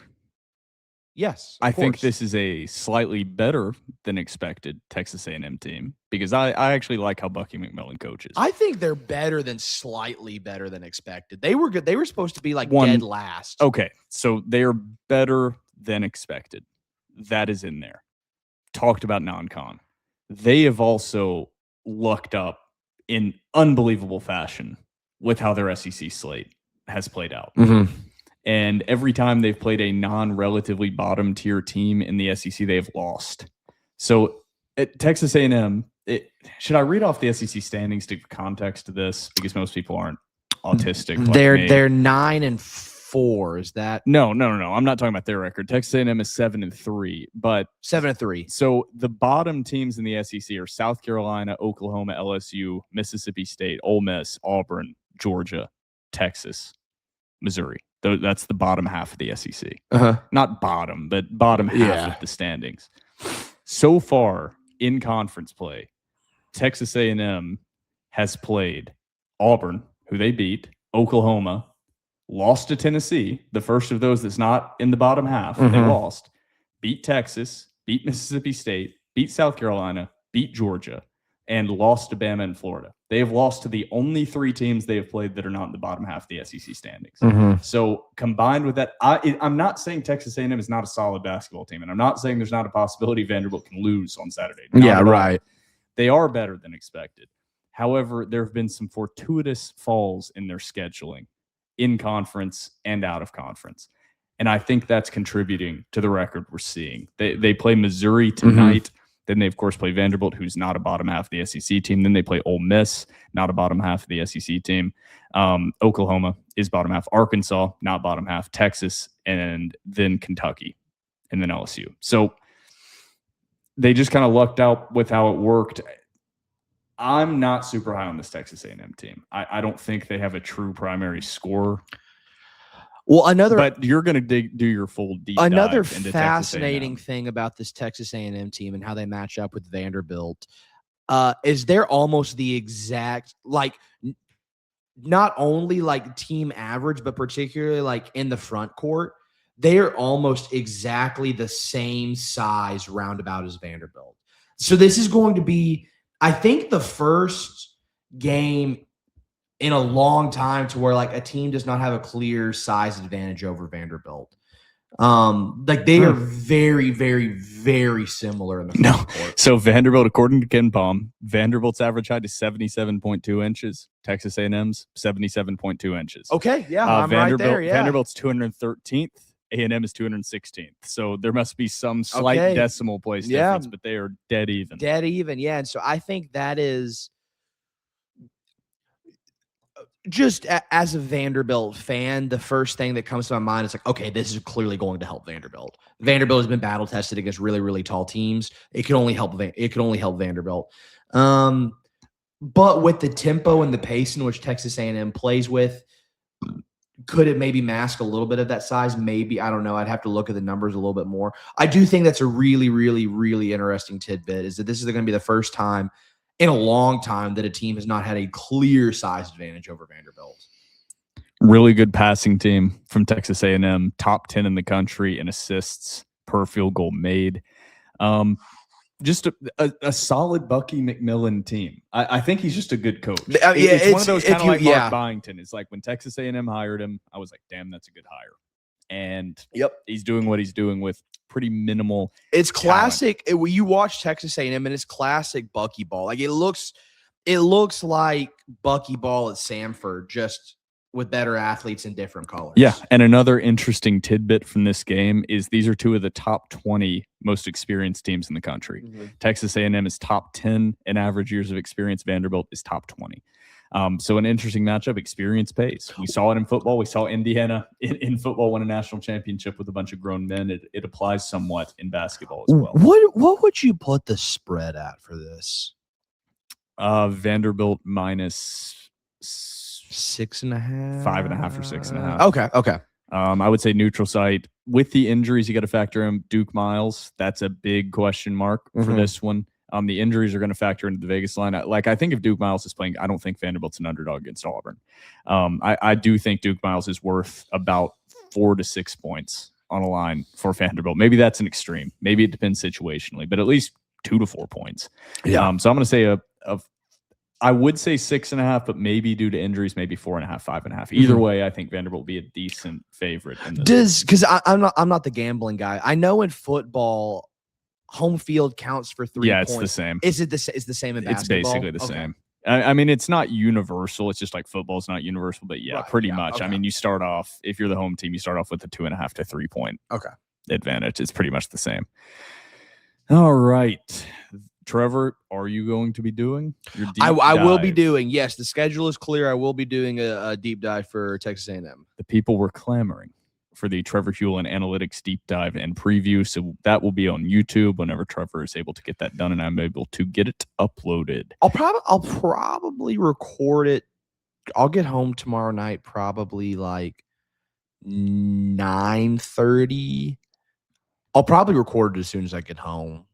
Yes, I of think course. this is a slightly better than expected Texas A&M team because I actually like how Bucky McMillan coaches. I think they're better than slightly better than expected. They were good. They were supposed to be like One- dead last. Okay, so they are better than expected. That is in there. Talked about non-con. They have also lucked up in unbelievable fashion with how their SEC slate has played out. Mm-hmm. And every time they've played a non-relatively bottom tier team in the SEC, they have lost. So at Texas A&M, should I read off the SEC standings to give context to this? Because most people aren't autistic. Like They're me. 9-4. Is that No. I'm not talking about their record. Texas A&M is 7-3, but 7-3? so the bottom teams in the SEC are South Carolina, Oklahoma, LSU, Mississippi State, Ole Miss, Auburn, Georgia, Texas, Missouri. That's the bottom half of the SEC. Not bottom, but bottom half of the standings. So far in conference play, Texas A&M has played Auburn, who they beat, Oklahoma, lost to Tennessee, the first of those that's not in the bottom half. They lost, beat Texas, beat Mississippi State, beat South Carolina, beat Georgia, and lost to Bama and Florida. They have lost to the only 3 teams they have played that are not in the bottom half of the SEC standings. So combined with that, I'm not saying Texas A&M is not a solid basketball team, and I'm not saying there's not a possibility Vanderbilt can lose on Saturday. Not at all. They are better than expected. However, there have been some fortuitous falls in their scheduling in conference and out of conference. And I think that's contributing to the record we're seeing. They play Missouri tonight. Then they, of course, play Vanderbilt, who's not a bottom half of the SEC team. Then they play Ole Miss, not a bottom half of the SEC team. Oklahoma is bottom half. Arkansas, not bottom half. Texas, and then Kentucky, and then LSU. So they just kind of lucked out with how it worked. I'm not super high on this Texas A&M team. I don't think they have a true primary scorer. Well, but you're going to do your full deep another dive into fascinating Texas thing about this Texas A&M team and how they match up with Vanderbilt is they're almost the exact, like, not only like team average, but particularly like in the front court, they are almost exactly the same size roundabout as Vanderbilt. So this is going to be, I think, the first game in a long time to where like a team does not have a clear size advantage over Vanderbilt. Like they are very, very, very similar in the front court. So Vanderbilt, according to Ken Palm, Vanderbilt's average height is 77.2 inches. Texas A&M's 77.2 inches. Okay, yeah, I'm right there. Yeah, Vanderbilt's 213th. A&M is 216th. So there must be some slight decimal place difference, but they are dead even. Dead even, yeah. And so I think that is just as a Vanderbilt fan, the first thing that comes to my mind is like, okay, this is clearly going to help Vanderbilt. Vanderbilt has been battle tested against really, really tall teams. It could only help. Vanderbilt. But with the tempo and the pace in which Texas A&M plays with, could it maybe mask a little bit of that size? Maybe. I don't know. I'd have to look at the numbers a little bit more. I do think that's a really, really, really interesting tidbit, is that this is going to be the first time in a long time that a team has not had a clear size advantage over Vanderbilt. Really good passing team from Texas A&M, top 10 in the country in assists per field goal made. Just a solid Bucky McMillan team. I think he's just a good coach. It's one of those kind of like Mark Byington. It's like when Texas A&M hired him, I was like, damn, that's a good hire. And he's doing what he's doing with pretty minimal. It's classic. When you watch Texas A&M, and it's classic Bucky ball. Like it looks like Bucky ball at Samford, just with better athletes in different colors. Yeah, and another interesting tidbit from this game is these are two of the top 20 most experienced teams in the country. Texas A&M is top 10 in average years of experience. Vanderbilt is top 20. So an interesting matchup. Experience pays. We saw it in football. We saw Indiana in football win a national championship with a bunch of grown men. It applies somewhat in basketball as well. What would you put the spread at for this? Vanderbilt minus 6.5, 5.5 or 6.5. Okay. I would say neutral site. With the injuries, you got to factor in Duke Miles. That's a big question mark for this one. The injuries are going to factor into the Vegas line. I think if Duke Miles is playing, I don't think Vanderbilt's an underdog against Auburn. I do think Duke Miles is worth about 4 to 6 points on a line for Vanderbilt. Maybe that's an extreme. Maybe it depends situationally, but at least 2 to 4 points. Yeah. So I'm going to say I would say 6.5, but maybe due to injuries, maybe 4.5, 5.5. Either way, I think Vanderbilt will be a decent favorite in this. Because I'm not the gambling guy. I know in football, home field counts for 3 Yeah, points. it's the same. Is it it's the same in basketball? It's basically the Okay. same. I mean, it's not universal. It's just like football's not universal, but yeah, Right, pretty yeah, much. okay. I mean, you start off, if you're the home team, you start off with a 2.5 to 3 point advantage. It's pretty much the same. All right. Trevor, are you going to be doing your deep I will be dive? doing. Yes, the schedule is clear. I will be doing a deep dive for Texas A&M. The people were clamoring for the Trevor Hulan analytics deep dive and preview. So that will be on YouTube whenever Trevor is able to get that done and I'm able to get it uploaded. I'll probably record it. I'll get home tomorrow night, probably like 9:30. I'll probably record it as soon as I get home.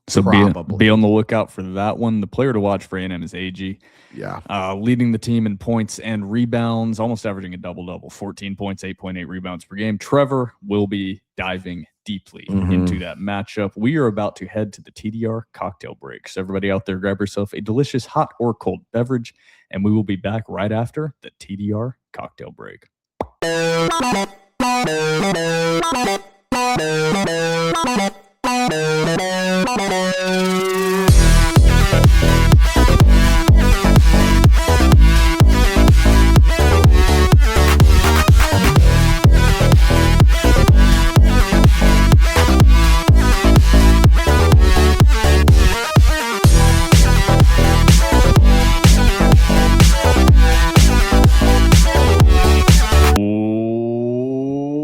So Probably. be on the lookout for that one. The player to watch for A&M is AG. Yeah. Leading the team in points and rebounds, almost averaging a double-double, 14 points, 8.8 rebounds per game. Trevor will be diving deeply into that matchup. We are about to head to the TDR cocktail break. So everybody out there, grab yourself a delicious hot or cold beverage, and we will be back right after the TDR cocktail break.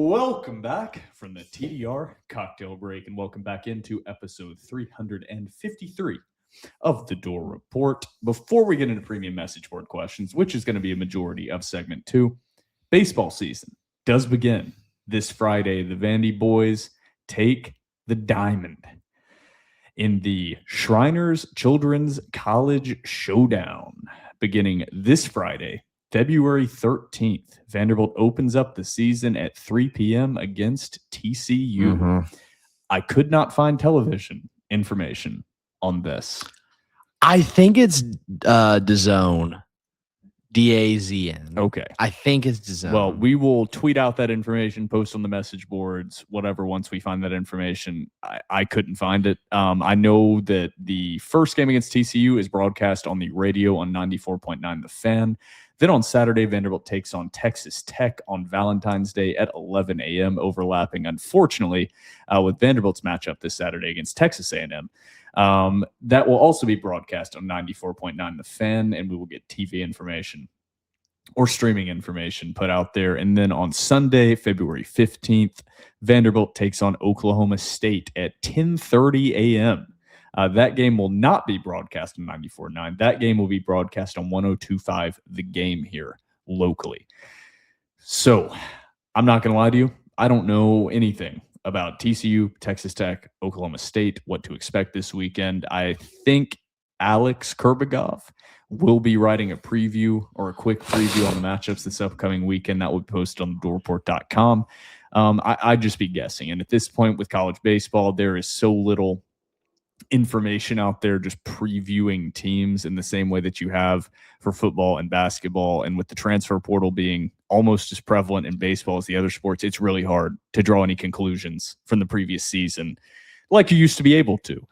Welcome back from the TDR cocktail break, and welcome back into episode 353 of the Dore Report. Before we get into premium message board questions, which is going to be a majority of segment 2, baseball season does begin this Friday. The VandyBoys take the diamond in the Shriners Children's College Showdown beginning this Friday, February 13th. Vanderbilt opens up the season at 3 p.m. against TCU. I could not find television information on this. I think it's DAZN. DAZN. Okay. I think it's DAZN. Well, we will tweet out that information, post on the message boards, whatever, once we find that information. I couldn't find it. I know that the first game against TCU is broadcast on the radio on 94.9 The Fan. Then on Saturday, Vanderbilt takes on Texas Tech on Valentine's Day at 11 a.m., overlapping, unfortunately, with Vanderbilt's matchup this Saturday against Texas A&M. That will also be broadcast on 94.9 The Fan, and we will get TV information or streaming information put out there. And then on Sunday, February 15th, Vanderbilt takes on Oklahoma State at 10:30 a.m. That game will not be broadcast on 94.9. That game will be broadcast on 102.5 The Game here locally. So I'm not going to lie to you. I don't know anything about TCU, Texas Tech, Oklahoma State, what to expect this weekend. I think Alex Kurbagov will be writing a preview or a quick preview on the matchups this upcoming weekend. That will be posted on doreport.com. I'd just be guessing. And at this point with college baseball, there is so little information out there just previewing teams in the same way that you have for football and basketball. And with the transfer portal being almost as prevalent in baseball as the other sports, it's really hard to draw any conclusions from the previous season like you used to be able to.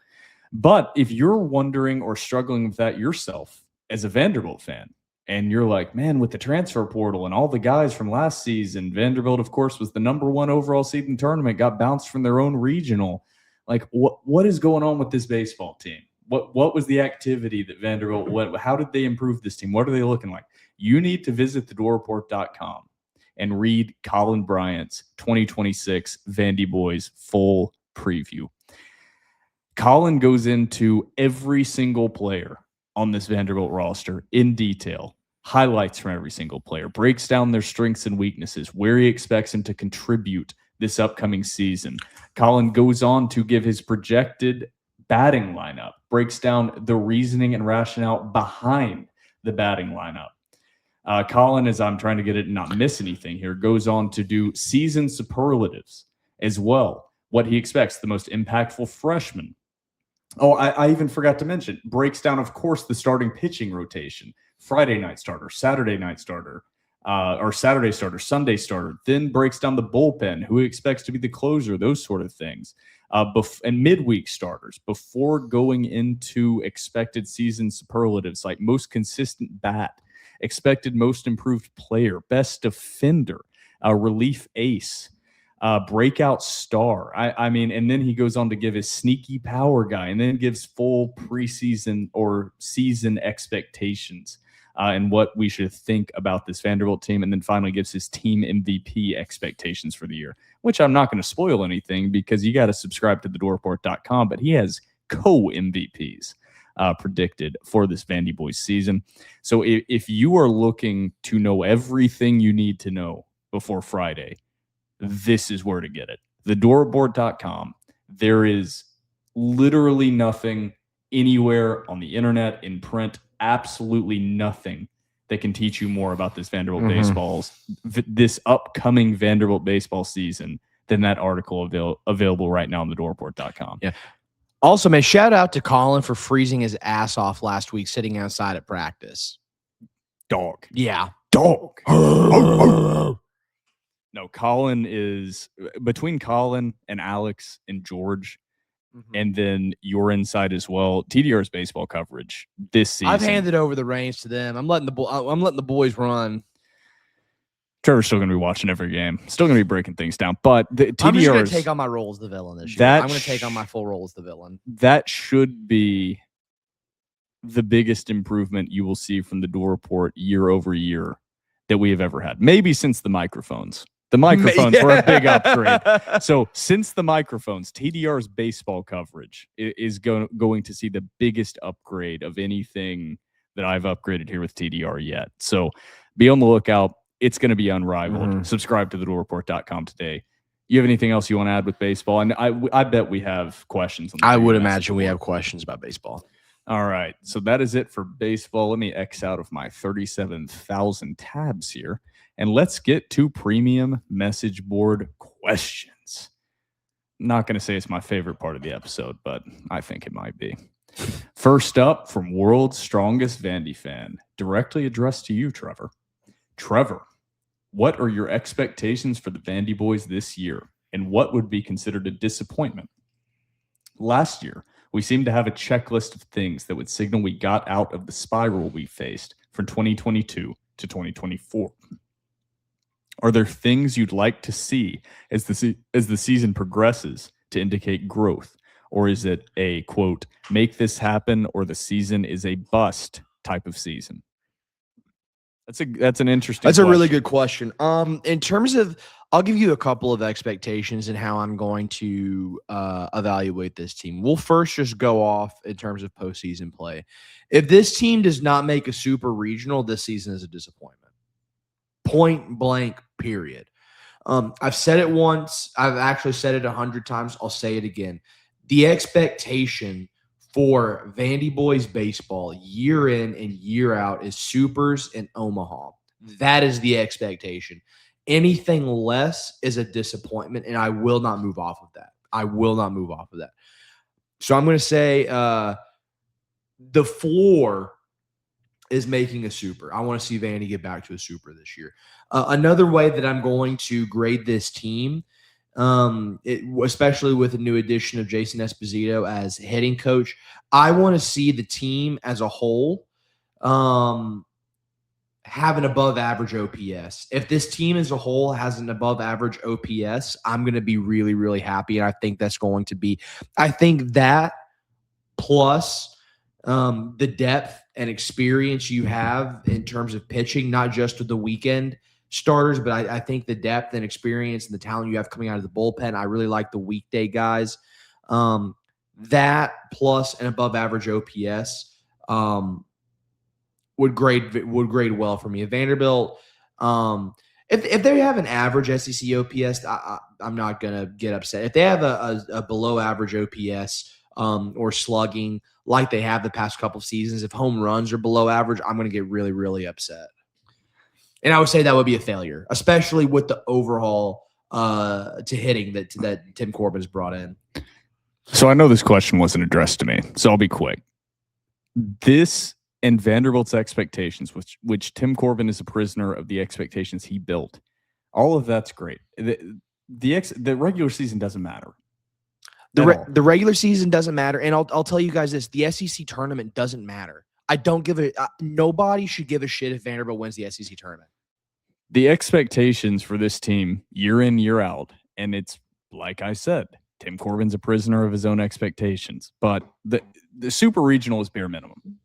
But if you're wondering or struggling with that yourself as a Vanderbilt fan, and you're like, man, with the transfer portal and all the guys from last season, Vanderbilt, of course, was the #1 overall seed in the tournament, got bounced from their own regional. Like, what is going on with this baseball team? What was the activity that Vanderbilt, how did they improve this team? What are they looking like? You need to visit thedoreport.com and read Colin Bryant's 2026 VandyBoys full preview. Colin goes into every single player on this Vanderbilt roster in detail, highlights from every single player, breaks down their strengths and weaknesses, where he expects him to contribute this upcoming season. Colin goes on to give his projected batting lineup, breaks down the reasoning and rationale behind the batting lineup. Colin, as I'm trying to get it and not miss anything here, goes on to do season superlatives as well. What he expects, the most impactful freshman. Oh, I even forgot to mention, breaks down, of course, the starting pitching rotation. Friday night starter, Saturday night starter, or Saturday starter, Sunday starter, then breaks down the bullpen, who he expects to be the closer, those sort of things. And midweek starters before going into expected season superlatives like most consistent bat, expected most improved player, best defender, relief ace, breakout star. I mean, and then he goes on to give his sneaky power guy and then gives full preseason or season expectations and what we should think about this Vanderbilt team. And then finally gives his team MVP expectations for the year, which I'm not going to spoil anything because you got to subscribe to thedoreport.com, but he has co-MVPs predicted for this VandyBoys season. So if you are looking to know everything you need to know before Friday, this is where to get it. Thedoreport.com. There is literally nothing anywhere on the internet, in print, absolutely nothing that can teach you more about this Vanderbilt this upcoming Vanderbilt baseball season than that article available right now on thedoreport.com. Yeah. Also, man, shout out to Colin for freezing his ass off last week sitting outside at practice. Dog. Yeah. Dog. No, Colin is between Colin and Alex and George, and then your inside as well. TDR's baseball coverage this season. I've handed over the reins to them. I'm letting the boys run. Trevor's still going to be watching every game. Still going to be breaking things down. But the TDR's, I'm just going to take on my role as the villain this year. I'm going to take on my full role as the villain. That should be the biggest improvement you will see from the Dore Report year over year that we have ever had. Maybe since the microphones. The microphones were a big upgrade. So since the microphones, TDR's baseball coverage is going to see the biggest upgrade of anything that I've upgraded here with TDR yet. So be on the lookout. It's going to be unrivaled. Subscribe to thedoreport.com today. You have anything else you want to add with baseball? And I bet we have questions. I would imagine we have questions about baseball. All right. So that is it for baseball. Let me X out of my 37,000 tabs here. And let's get to premium message board questions. Not going to say it's my favorite part of the episode, but I think it might be. First up, from World's Strongest Vandy Fan, directly addressed to you, Trevor. Trevor, what are your expectations for the VandyBoys this year, and what would be considered a disappointment? Last year, we seemed to have a checklist of things that would signal we got out of the spiral we faced from 2022 to 2024. Are there things you'd like to see as the season progresses to indicate growth? Or is it a, quote, make this happen or the season is a bust type of season? That's an interesting That's question. a really good question. In terms of, I'll give you a couple of expectations and how I'm going to evaluate this team. We'll first just go off in terms of postseason play. If this team does not make a super regional, this season is a disappointment. Point blank, period. I've said it once. I've actually said it 100 times. I'll say it again. The expectation for VandyBoys baseball year in and year out is supers in Omaha. That is the expectation. Anything less is a disappointment, and I will not move off of that. So I'm going to say the floor is making a super. I want to see Vandy get back to a super this year. Another way that I'm going to grade this team, especially with the new addition of Jason Esposito as hitting coach, I want to see the team as a whole have an above average OPS. If this team as a whole has an above average OPS, I'm going to be really, really happy. And I think that's going to be, I think that plus the depth and experience you have in terms of pitching, not just with the weekend starters, but I think the depth and experience and the talent you have coming out of the bullpen. I really like the weekday guys. That plus an above average OPS would grade well for me. If Vanderbilt, if they have an average SEC OPS, I'm not gonna get upset. If they have a below average OPS or slugging like they have the past couple of seasons, if home runs are below average, I'm gonna get really, really upset. And I would say that would be a failure, especially with the overhaul to hitting that Tim Corbin has brought in. So I know this question wasn't addressed to me, so I'll be quick. This and Vanderbilt's expectations, which Tim Corbin is a prisoner of the expectations he built, all of that's great. The regular season doesn't matter. The regular season doesn't matter, and I'll tell you guys this: the SEC tournament doesn't matter. I don't give a nobody should give a shit if Vanderbilt wins the SEC tournament. The expectations for this team year in, year out, and it's like I said, Tim Corbin's a prisoner of his own expectations, but the super regional is bare minimum.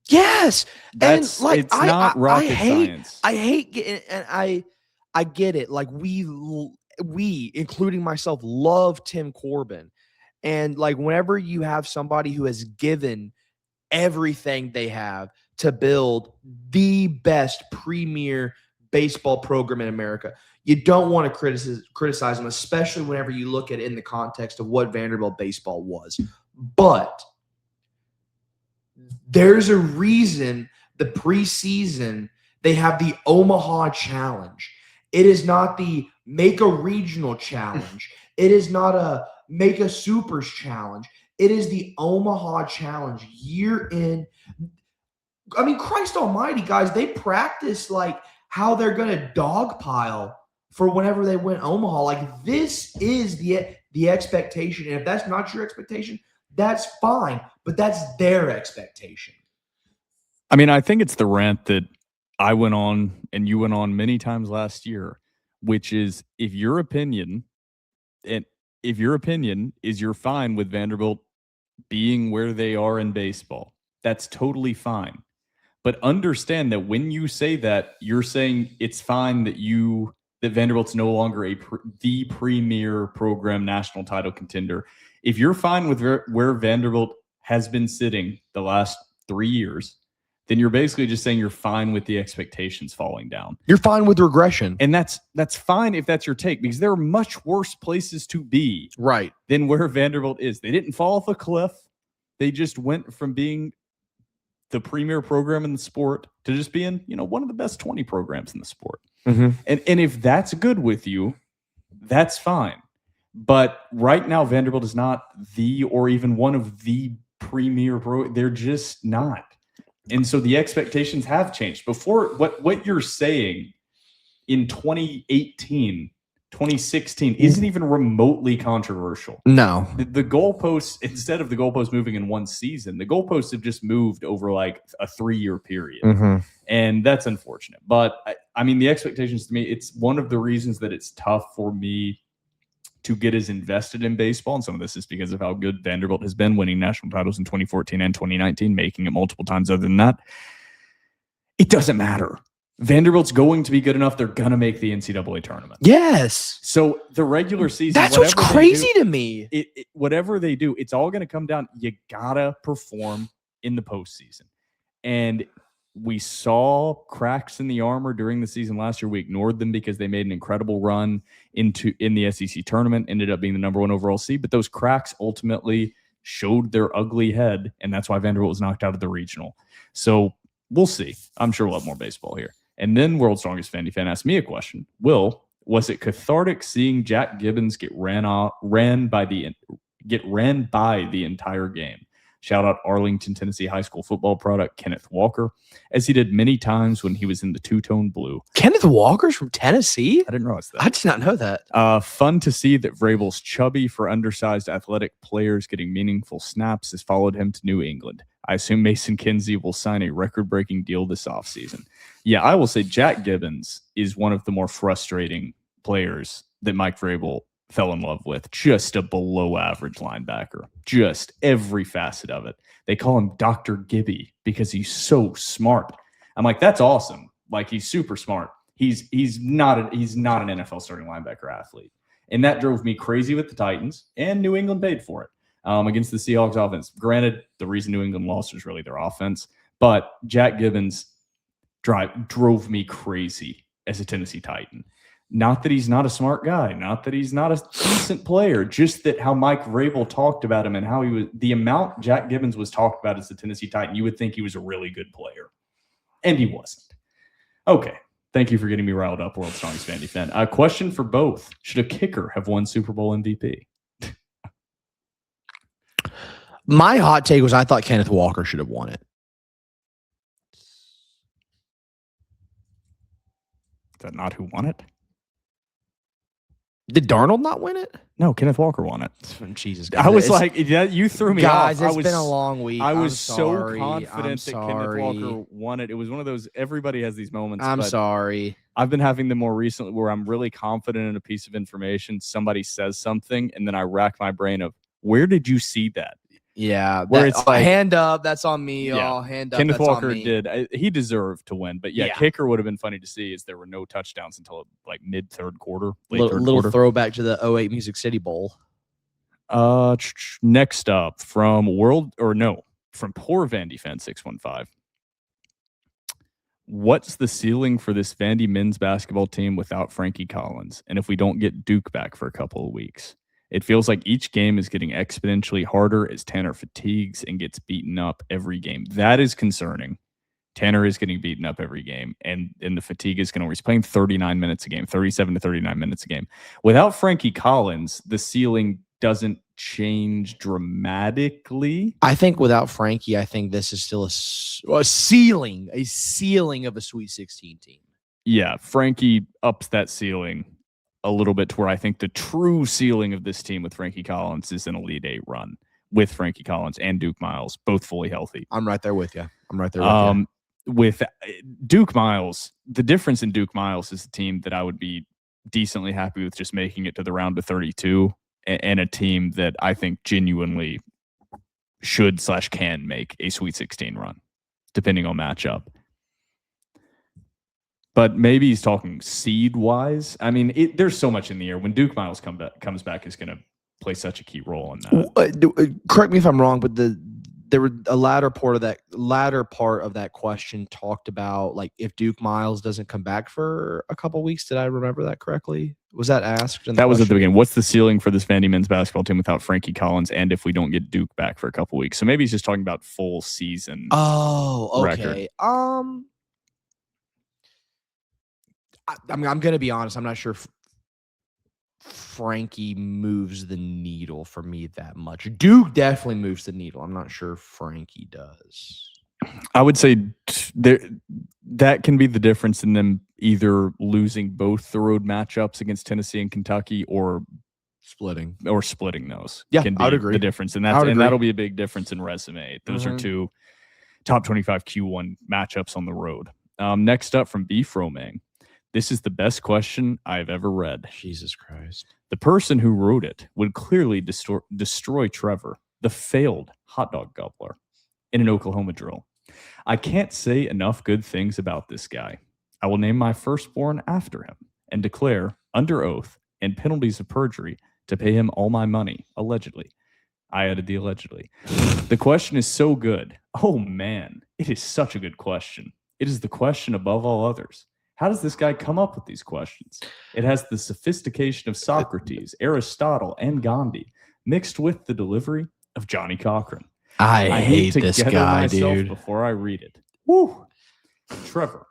Yes, That's and like it's not rocket science. I hate getting, and I get it. Like we, including myself, love Tim Corbin, and like whenever you have somebody who has given everything they have to build the best premier baseball program in America, you don't want to criticize them, especially whenever you look at it in the context of what Vanderbilt baseball was. But there's a reason the preseason they have the Omaha Challenge. It is not the make a regional challenge. It is not a make a supers challenge. It is the Omaha Challenge year in. I mean, Christ almighty, guys, they practice like how they're going to dogpile for whenever they win Omaha. Like, this is the expectation. And if that's not your expectation, that's fine. But that's their expectation. I mean, I think it's the rant that I went on and you went on many times last year, which is if your opinion is you're fine with Vanderbilt being where they are in baseball, that's totally fine. But understand that when you say that, you're saying it's fine that Vanderbilt's no longer the premier program, national title contender. If you're fine with where Vanderbilt has been sitting the last 3 years, then you're basically just saying you're fine with the expectations falling down. You're fine with regression. And that's fine if that's your take, because there are much worse places to be than where Vanderbilt is. They didn't fall off a cliff. They just went from being the premier program in the sport to just being, one of the best 20 programs in the sport. Mm-hmm. And if that's good with you, that's fine. But right now, Vanderbilt is not or even one of the premier they're just not. And so the expectations have changed. Before, what you're saying in 2018, 2016 isn't even remotely controversial. No. The goalposts, instead of the goalposts moving in one season, the goalposts have just moved over like a 3-year period. Mm-hmm. And that's unfortunate. But I mean, the expectations to me, it's one of the reasons that it's tough for me to get as invested in baseball. And some of this is because of how good Vanderbilt has been, winning national titles in 2014 and 2019, making it multiple times. Other than that, it doesn't matter. Vanderbilt's going to be good enough. They're going to make the NCAA tournament. Yes. So the regular season, that's what's crazy to me. Whatever they do, it's all going to come down. You got to perform in the postseason. And we saw cracks in the armor during the season last year. We ignored them because they made an incredible run in the SEC tournament, ended up being the number 1 overall seed. But those cracks ultimately showed their ugly head, and that's why Vanderbilt was knocked out of the regional. So we'll see. I'm sure we'll have more baseball here. And then World's Strongest Vandy Fan asked me a question. Will, was it cathartic seeing Jack Gibbons get ran by the entire game? Shout out Arlington, Tennessee high school football product Kenneth Walker, as he did many times when he was in the two-tone blue. Kenneth Walker's from Tennessee? I didn't realize that. I did not know that. Fun to see that Vrabel's chubby for undersized athletic players getting meaningful snaps has followed him to New England. I assume Mason Kinsey will sign a record-breaking deal this offseason. Yeah, I will say Jack Gibbons is one of the more frustrating players that Mike Vrabel fell in love with. Just a below-average linebacker. Just every facet of it. They call him Dr. Gibby because he's so smart. I'm like, that's awesome. Like, he's super smart. He's not an NFL starting linebacker athlete. And that drove me crazy with the Titans, and New England paid for it against the Seahawks offense. Granted, the reason New England lost was really their offense, but Jack Gibbons drove me crazy as a Tennessee Titan. Not that he's not a smart guy, not that he's not a decent player, just that how Mike Vrabel talked about him and how he was, the amount Jack Gibbons was talked about as a Tennessee Titan, you would think he was a really good player. And he wasn't. Okay, Thank you for getting me riled up, World's Strongest Vandy fan. A question for both. Should a kicker have won Super Bowl MVP? My hot take was I thought Kenneth Walker should have won it. Is that not who won it? Did Darnold not win it? No, Kenneth Walker won it. Jesus, I was like, yeah, you threw me guys, off. it's been a long week. I was I'm sorry. so confident that Kenneth sorry. Walker won it. It was one of those, everybody has these moments. I'm but sorry. I've been having them more recently where I'm really confident in a piece of information. Somebody says something, and then I rack my brain of, where did you see that? Yeah, Where it's like, hand up. That's on me, Yeah. y'all. Hand up. Kenneth that's Walker on me. did. He deserved to win. But yeah, Yeah. kicker would have been funny to see as there were no touchdowns until like mid third quarter, late third Little quarter. throwback to the 08 Music City Bowl. Next up from Poor Vandy Fan 615. What's the ceiling for this Vandy men's basketball team without Frankie Collins? And if we don't get Duke back for a couple of weeks? It feels like each game is getting exponentially harder as Tanner fatigues and gets beaten up every game. That is concerning. Tanner is getting beaten up every game, and the fatigue is going to. He's playing 39 minutes a game, 37 to 39 minutes a game. Without Frankie Collins, the ceiling doesn't change dramatically. I think without Frankie, I think this is still a ceiling of a Sweet 16 team. Yeah, Frankie ups that ceiling a little bit to where I think the true ceiling of this team with Frankie Collins is an Elite Eight run with Frankie Collins and Duke Miles, both fully healthy. I'm right there with you. With Duke Miles, the difference in Duke Miles is a team that I would be decently happy with just making it to the round of 32 and a team that I think genuinely should/can make a Sweet 16 run, depending on matchup. But maybe he's talking seed-wise. I mean, there's so much in the air. When Duke Miles comes back, is going to play such a key role in that. Correct me if I'm wrong, but there were a latter part of that question talked about like if Duke Miles doesn't come back for a couple weeks. Did I remember that correctly? Was that asked? That was at the beginning. What's the ceiling for this Vandy men's basketball team without Frankie Collins, and if we don't get Duke back for a couple weeks? So maybe he's just talking about full season. Oh, Record. okay. I'm going to be honest. I'm not sure if Frankie moves the needle for me that much. Duke definitely moves the needle. I'm not sure Frankie does. I would say that can be the difference in them either losing both the road matchups against Tennessee and Kentucky or splitting those. Yeah, can be I would agree. The difference, and that'll be a big difference in resume. Those are two top 25 Q1 matchups on the road. Next up from Beef Romang. This is the best question I've ever read. Jesus Christ. The person who wrote it would clearly destroy Trevor, the failed hot dog gobbler, in an Oklahoma drill. I can't say enough good things about this guy. I will name my firstborn after him and declare, under oath and penalties of perjury, to pay him all my money, allegedly. I added the allegedly. The question is so good. Oh, man, it is such a good question. It is the question above all others. How does this guy come up with these questions? It has the sophistication of Socrates, Aristotle, and Gandhi, mixed with the delivery of Johnny Cochran. I hate need to this gather guy, myself dude. Before I read it. Woo! Trevor,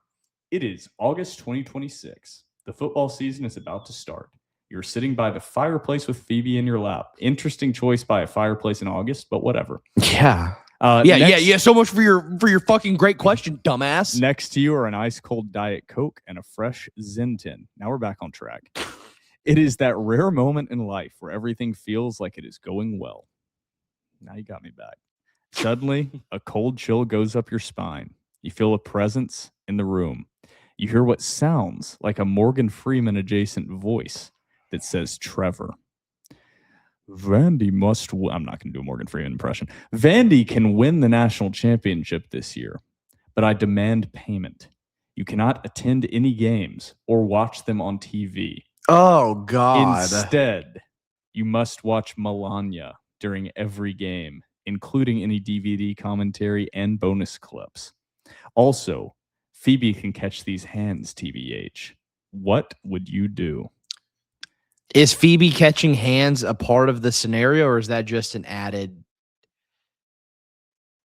it is August 2026. The football season is about to start. You're sitting by the fireplace with Phoebe in your lap. Interesting choice by a fireplace in August, but whatever. Yeah. Yeah. So much for your fucking great question, dumbass. Next to you are an ice cold Diet Coke and a fresh Zen tin. Now we're back on track. It is that rare moment in life where everything feels like it is going well. Now you got me back. Suddenly, a cold chill goes up your spine. You feel a presence in the room. You hear what sounds like a Morgan Freeman adjacent voice that says Trevor. Vandy must win. I'm not going to do a Morgan Freeman impression. Vandy can win the national championship this year, but I demand payment. You cannot attend any games or watch them on TV. Oh, God. Instead, you must watch Melania during every game, including any DVD commentary and bonus clips. Also, Phoebe can catch these hands, TBH. What would you do? Is Phoebe catching hands a part of the scenario, or is that just an added?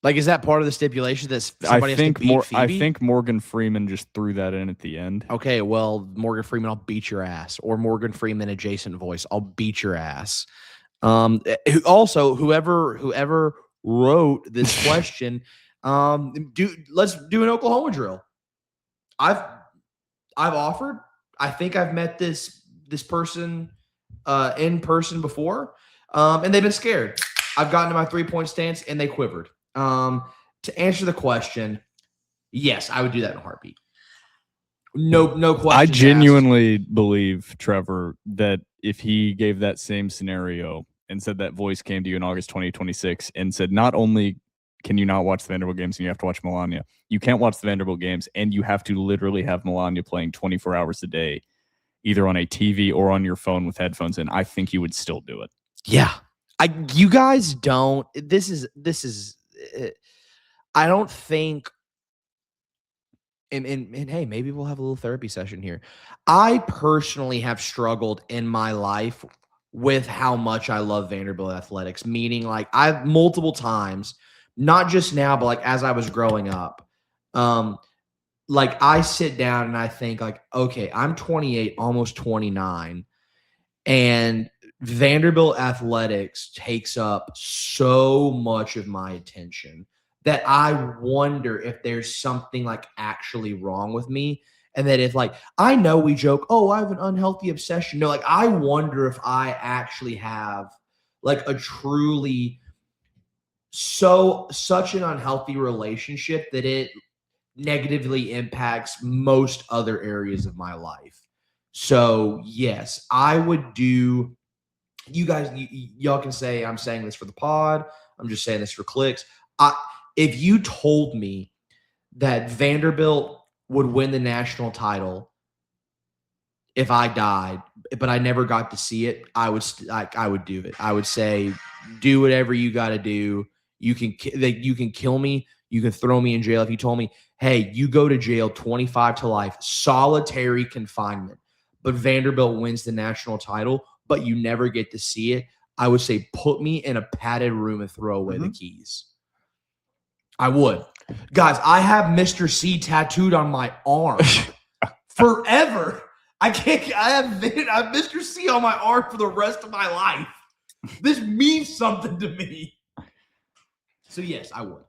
Like, is that part of the stipulation that somebody has to beat Phoebe? I think Morgan Freeman just threw that in at the end. Okay, well, Morgan Freeman, I'll beat your ass. Or Morgan Freeman adjacent voice, I'll beat your ass. Also, whoever wrote this question, let's do an Oklahoma drill. I've offered. I think I've met this person in person before, and they've been scared. I've gotten to my 3-point stance, and they quivered. To answer the question, yes, I would do that in a heartbeat. No question. I genuinely believe, Trevor, that if he gave that same scenario and said that voice came to you in August 2026 and said, not only can you not watch the Vanderbilt games and you have to watch Melania, you can't watch the Vanderbilt games and you have to literally have Melania playing 24 hours a day, either on a TV or on your phone with headphones in, I think you would still do it. Yeah. You guys don't. This is. I don't think. And hey, maybe we'll have a little therapy session here. I personally have struggled in my life with how much I love Vanderbilt athletics. Meaning, like, I've multiple times, not just now, but like as I was growing up, like I sit down and I think, like, okay, I'm 28, almost 29, and Vanderbilt athletics takes up so much of my attention that I wonder if there's something like actually wrong with me. And that if, like, I know we joke, oh, I have an unhealthy obsession. No, like, I wonder if I actually have like a truly such an unhealthy relationship that it negatively impacts most other areas of my life. So yes, I would do. You guys, y'all can say I'm saying this for the pod. I'm just saying this for clicks. If you told me that Vanderbilt would win the national title if I died, but I never got to see it, I would do it. I would say, do whatever you got to do. You can kill me. You can throw me in jail. If you told me, hey, you go to jail 25 to life, solitary confinement, but Vanderbilt wins the national title, but you never get to see it, I would say, put me in a padded room and throw away the keys. I would. Guys, I have Mr. C tattooed on my arm forever. I have Mr. C on my arm for the rest of my life. This means something to me. So yes, I would.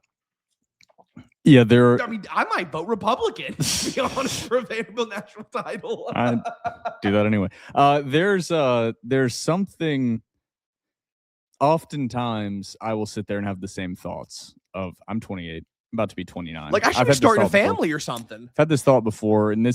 Yeah, I mean, I might vote Republican, to be honest, for a Vanderbilt national title. I'd do that anyway. There's something. Oftentimes, I will sit there and have the same thoughts of, I'm 28, I'm about to be 29. Like, I should be starting a family or something. I've had this thought before, and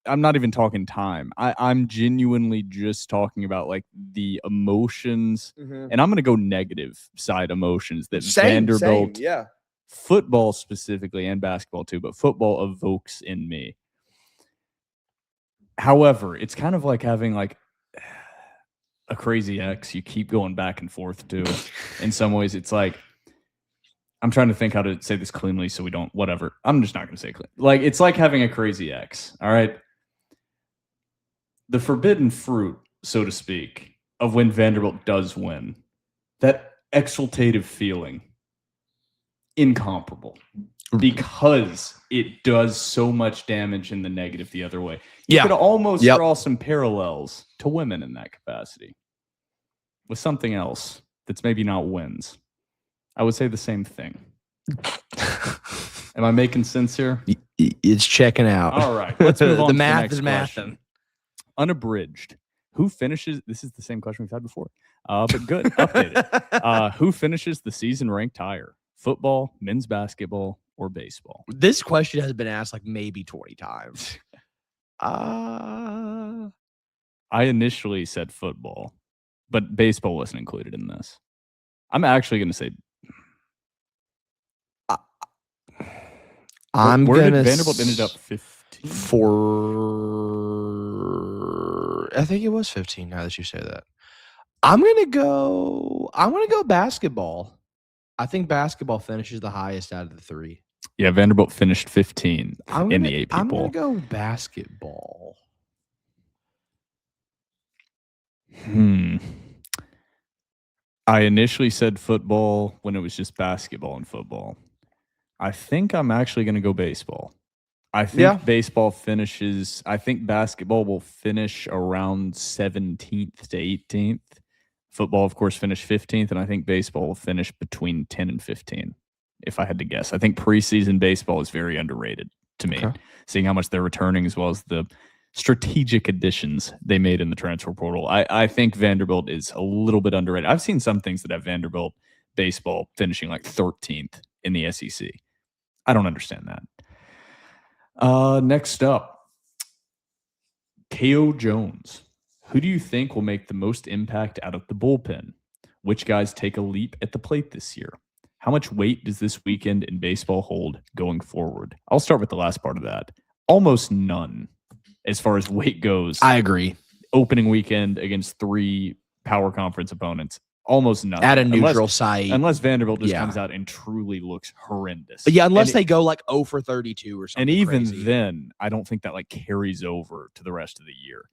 I'm not even talking time. I'm genuinely just talking about, like, the emotions, and I'm going to go negative side emotions that Vanderbilt, yeah, football specifically, and basketball too, but football evokes in me. However, it's kind of like having, like, a crazy ex you keep going back and forth to. In some ways, it's like, I'm trying to think how to say this cleanly so we don't, whatever. I'm just not going to say clean. Like, it's like having a crazy ex, all right? The forbidden fruit, so to speak, of when Vanderbilt does win, that exultative feeling, incomparable, because it does so much damage in the negative the other way. You could almost draw some parallels to women in that capacity with something else that's maybe not wins. I would say the same thing. Am I making sense here? It's checking out. All right, let's move on. The to math the is next question. mathing. Unabridged. Who finishes? This is the same question we've had before, but good. Updated. Who finishes the season ranked higher? Football, men's basketball, or baseball? This question has been asked like maybe 20 times. I initially said football, but baseball wasn't included in this. I'm actually going to say. Where did Vanderbilt ended up 15? I think it was 15 now that you say that. I'm gonna go basketball. I think basketball finishes the highest out of the three. Yeah, Vanderbilt finished 15 in the AP I'm poll. gonna go basketball. I initially said football when it was just basketball and football. I think I'm actually going to go baseball. I think baseball finishes. I think basketball will finish around 17th to 18th. Football, of course, finished 15th, and I think baseball will finish between 10 and 15, if I had to guess. I think preseason baseball is very underrated to me, seeing how much they're returning as well as the strategic additions they made in the transfer portal. I think Vanderbilt is a little bit underrated. I've seen some things that have Vanderbilt baseball finishing like 13th in the SEC. I don't understand that. Next up, K.O. Jones. Who do you think will make the most impact out of the bullpen? Which guys take a leap at the plate this year? How much weight does this weekend in baseball hold going forward? I'll start with the last part of that. Almost none as far as weight goes. I agree. Opening weekend against 3 power conference opponents. Almost nothing. At a neutral site. Unless Vanderbilt just comes out and truly looks horrendous. But unless they go like 0 for 32 or something. And even crazy. then, I don't think that like carries over to the rest of the year.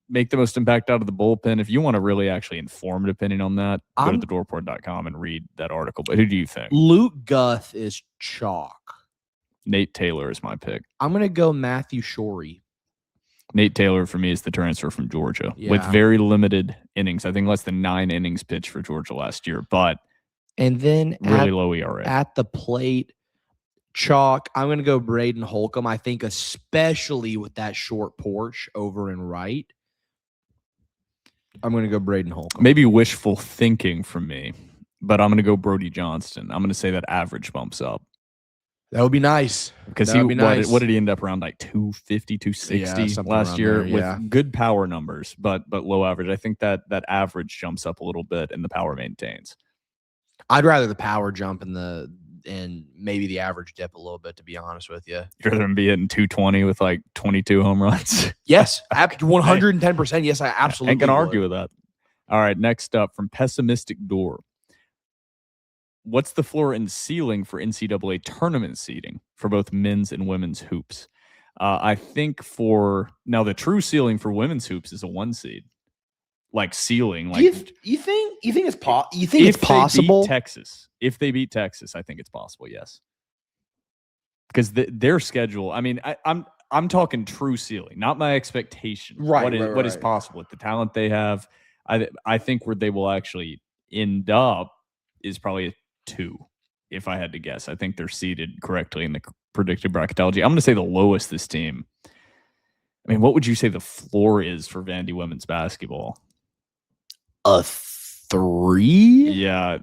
Make the most impact out of the bullpen. If you want a really actually informed opinion on that, go to thedoreport.com and read that article. But who do you think? Luke Guth is chalk. Nate Taylor is my pick. I'm going to go Matthew Shorey. Nate Taylor for me is the transfer from Georgia with very limited innings. I think less than 9 innings pitched for Georgia last year, but and then really low ERA. At the plate, chalk. I'm going to go Braden Holcomb. I think especially with that short porch over and right. I'm going to go Braden Holcomb. Maybe wishful thinking from me, but I'm going to go Brody Johnston. I'm going to say that average bumps up. That would be nice. Because what did he end up around like 250, 260 last year with good power numbers, but low average. I think that average jumps up a little bit and the power maintains. I'd rather the power jump and maybe the average dip a little bit, to be honest with you. You'd rather than be hitting 220 with like 22 home runs? Yes, 110%. Yes, I absolutely ain't going to argue with that. All right, next up from Pessimistic Dore. What's the floor and ceiling for NCAA tournament seeding for both men's and women's hoops? I think now the true ceiling for women's hoops is a 1 seed. Like ceiling, like you think it's possible? If they beat Texas, I think it's possible. Yes, because their schedule. I mean, I'm talking true ceiling, not my expectation. What is possible with the talent they have? I think where they will actually end up is probably a 2. If I had to guess, I think they're seated correctly in the predicted bracketology. I'm going to say the lowest this team. I mean, what would you say the floor is for Vandy women's basketball? A 3? Yeah,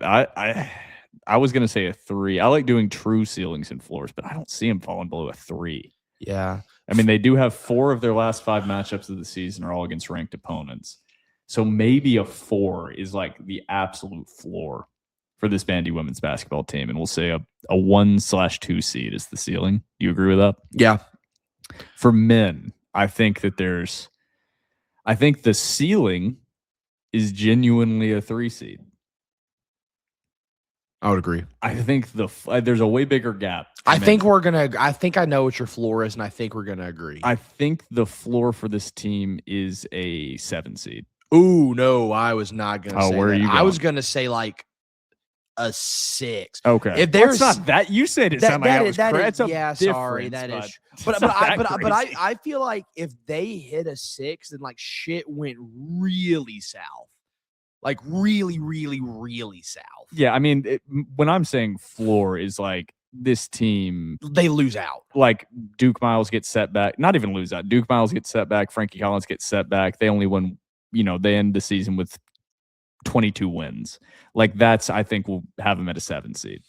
I was going to say a 3. I like doing true ceilings and floors, but I don't see them falling below a 3. Yeah. I mean, they do have 4 of their last 5 matchups of the season are all against ranked opponents. So maybe a 4 is like the absolute floor for this Vandy women's basketball team. And we'll say a 1/2 seed is the ceiling. Do you agree with that? Yeah. For men, I think that I think the ceiling is genuinely a 3 seed. I would agree. I think there's a way bigger gap. I think I know what your floor is, and I think we're gonna agree. I think the floor for this team is a 7 seed. Ooh, no, I was not gonna say where that. Are you going? I was gonna say like a 6. Okay. If there's not that, you said it sounded like that was crazy. Yeah, sorry, that is. But I feel like if they hit a 6, then like shit went really south. Like really, really, really south. Yeah, I mean, when I'm saying floor is like this team, they lose out. Like Duke Miles gets set back. Not even lose out. Duke Miles gets set back. Frankie Collins gets set back. They only win. They end the season with 22 wins. Like that's, I think we'll have them at a 7 seed.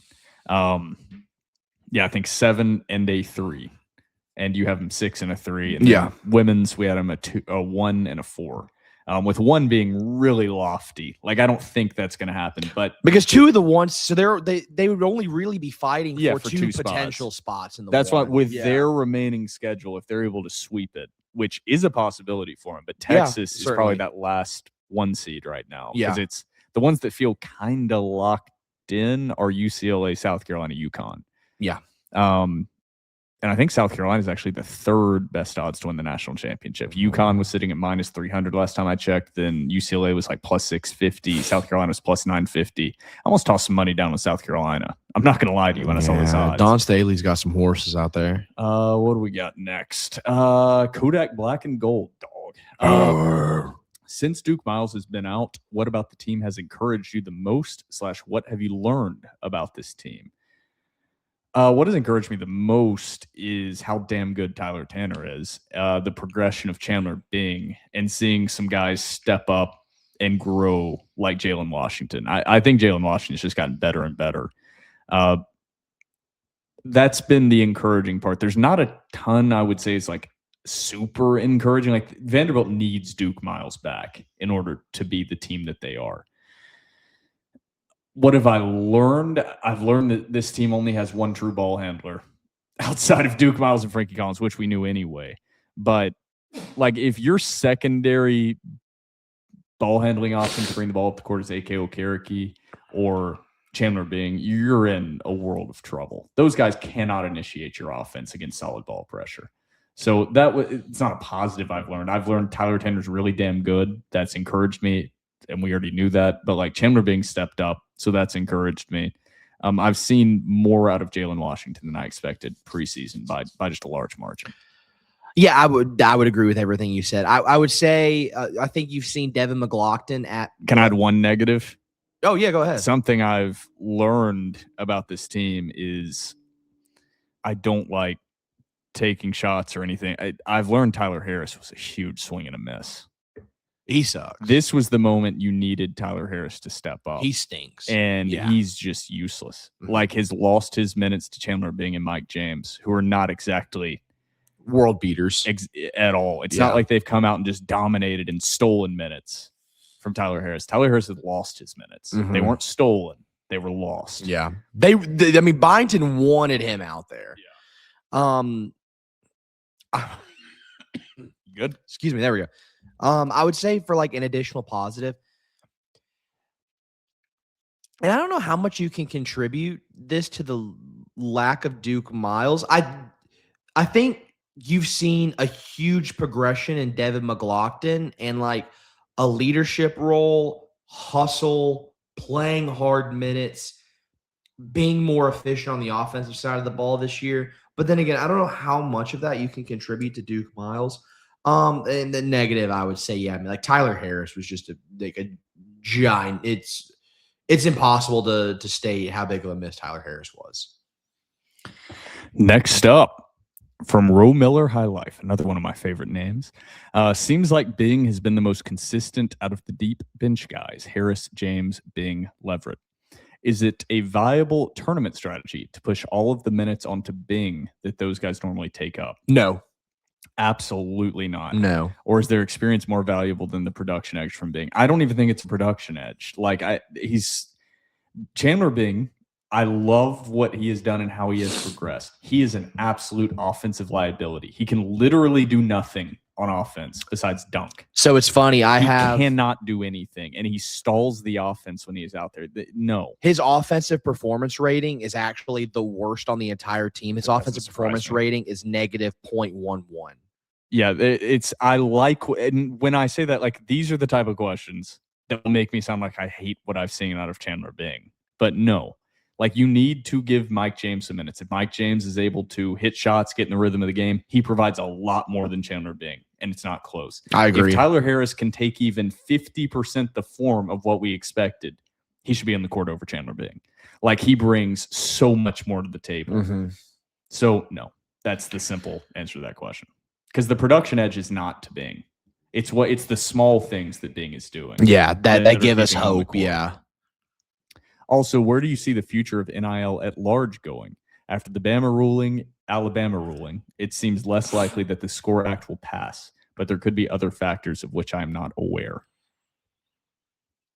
Yeah, I think 7 and a 3, and you have them 6 and a 3. And women's, we had them a 1 and a 4. With 1 being really lofty. Like I don't think that's going to happen, but because 2 of the ones, so they would only really be fighting for 2 potential spots in the. That's why with their remaining schedule, if they're able to sweep it, which is a possibility for them, but Texas is probably that last 1 seed right now. Because it's the ones that feel kind of locked in are UCLA, South Carolina, UConn. Yeah. And And I think South Carolina is actually the third best odds to win the national championship. UConn was sitting at minus 300 last time I checked. Then UCLA was like plus 650. South Carolina was plus 950. I almost tossed some money down with South Carolina. I'm not going to lie to you when I saw this odds. Don Staley's got some horses out there. What do we got next? Kodak Black and Gold, dog. Since Duke Miles has been out, what about the team has encouraged you the most / what have you learned about this team? What has encouraged me the most is how damn good Tyler Tanner is. The progression of Chandler Bing and seeing some guys step up and grow like Jalen Washington. I think Jalen Washington's just gotten better and better. That's been the encouraging part. There's not a ton I would say is like super encouraging. Like Vanderbilt needs Duke Miles back in order to be the team that they are. What have I learned? I've learned that this team only has one true ball handler outside of Duke Miles and Frankie Collins, which we knew anyway. But like if your secondary ball handling option to bring the ball up the court is A.K. Okereke or Chandler Bing, you're in a world of trouble. Those guys cannot initiate your offense against solid ball pressure. So it's not a positive I've learned. I've learned Tyler Tanner's really damn good. That's encouraged me, and we already knew that. But like Chandler Bing stepped up, so that's encouraged me. I've seen more out of Jalen Washington than I expected preseason by just a large margin. Yeah, I would agree with everything you said. I would say I think you've seen Devin McLaughlin at. Can I add one negative? Oh yeah, go ahead. Something I've learned about this team is I don't like taking shots or anything. I've learned Tyler Harris was a huge swing and a miss. He sucks. This was the moment you needed Tyler Harris to step up. He stinks. And he's just useless. Mm-hmm. Like has lost his minutes to Chandler Bing and Mike James, who are not exactly world beaters at all. It's not like they've come out and just dominated and stolen minutes from Tyler Harris. Tyler Harris had lost his minutes. Mm-hmm. They weren't stolen. They were lost. Yeah. They I mean, Byington wanted him out there. Yeah. Good. Excuse me. There we go. I would say for like an additional positive, and I don't know how much you can contribute this to the lack of Duke Miles. I think you've seen a huge progression in Devin McLaughlin and like a leadership role, hustle, playing hard minutes, being more efficient on the offensive side of the ball this year. But then again, I don't know how much of that you can contribute to Duke Miles. And the negative, I would say, I mean, like Tyler Harris was just a giant. It's impossible to state how big of a miss Tyler Harris was. Next up, from Roe Miller High Life, another one of my favorite names. Seems like Bing has been the most consistent out of the deep bench guys. Harris, James, Bing, Leverett. Is it a viable tournament strategy to push all of the minutes onto Bing that those guys normally take up? No. Absolutely not. No. Or is their experience more valuable than the production edge from Bing? I don't even think it's a production edge. Like he's Chandler Bing. I love what he has done and how he has progressed. He is an absolute offensive liability. He can literally do nothing on offense besides dunk. So it's funny. He cannot do anything, and he stalls the offense when he is out there. No. His offensive performance rating is actually the worst on the entire team. His offensive performance rating is negative 0.11. Yeah, I like, and when I say that, like, these are the type of questions that will make me sound like I hate what I've seen out of Chandler Bing. But no. Like, you need to give Mike James some minutes. If Mike James is able to hit shots, get in the rhythm of the game, he provides a lot more than Chandler Bing, and it's not close. I agree. If Tyler Harris can take even 50% the form of what we expected, he should be on the court over Chandler Bing. Like, he brings so much more to the table. Mm-hmm. So, no, that's the simple answer to that question. Because the production edge is not to Bing. It's the small things that Bing is doing. Yeah, that give us hope. Yeah. Also, where do you see the future of NIL at large going? After the Alabama ruling, it seems less likely that the SCORE Act will pass, but there could be other factors of which I'm not aware.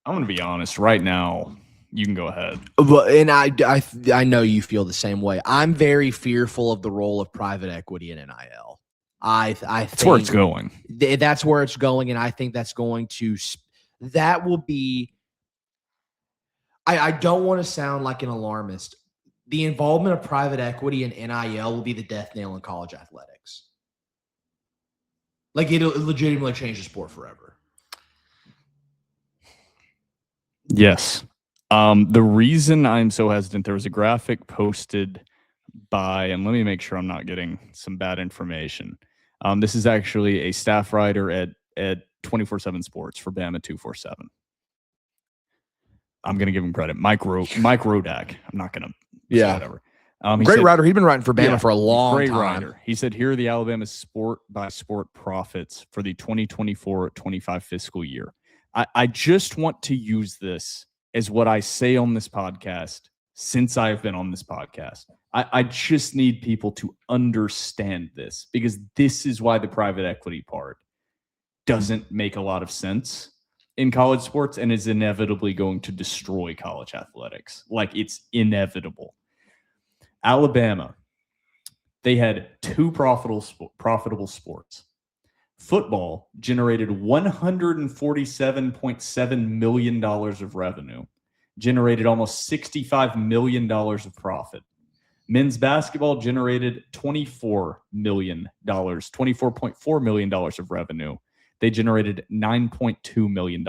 I'm going to be honest. Right now, you can go ahead. Well, and I know you feel the same way. I'm very fearful of the role of private equity in NIL. I think that's where it's going. That's where it's going, and I think that will be. I don't want to sound like an alarmist. the involvement of private equity and NIL will be the death nail in college athletics. Like, it'll legitimately change the sport forever. Yes. The reason I'm so hesitant, there was a graphic posted by, and let me make sure I'm not getting some bad information. This is actually a staff writer at 24/7 Sports for Bama 247. I'm going to give him credit. Mike Rodak. I'm not going to say whatever. Great writer. He'd been writing for Bama for a long great time. Writer. He said, here are the Alabama sport by sport profits for the 2024-25 fiscal year. I just want to use this as what I say on this podcast since I've been on this podcast. I just need people to understand this, because this is why the private equity part doesn't make a lot of sense in college sports and is inevitably going to destroy college athletics. Like, it's inevitable. Alabama, they had two profitable sports. Football generated $147.7 million of revenue, generated almost $65 million of profit. Men's basketball generated $24.4 million of revenue. They generated $9.2 million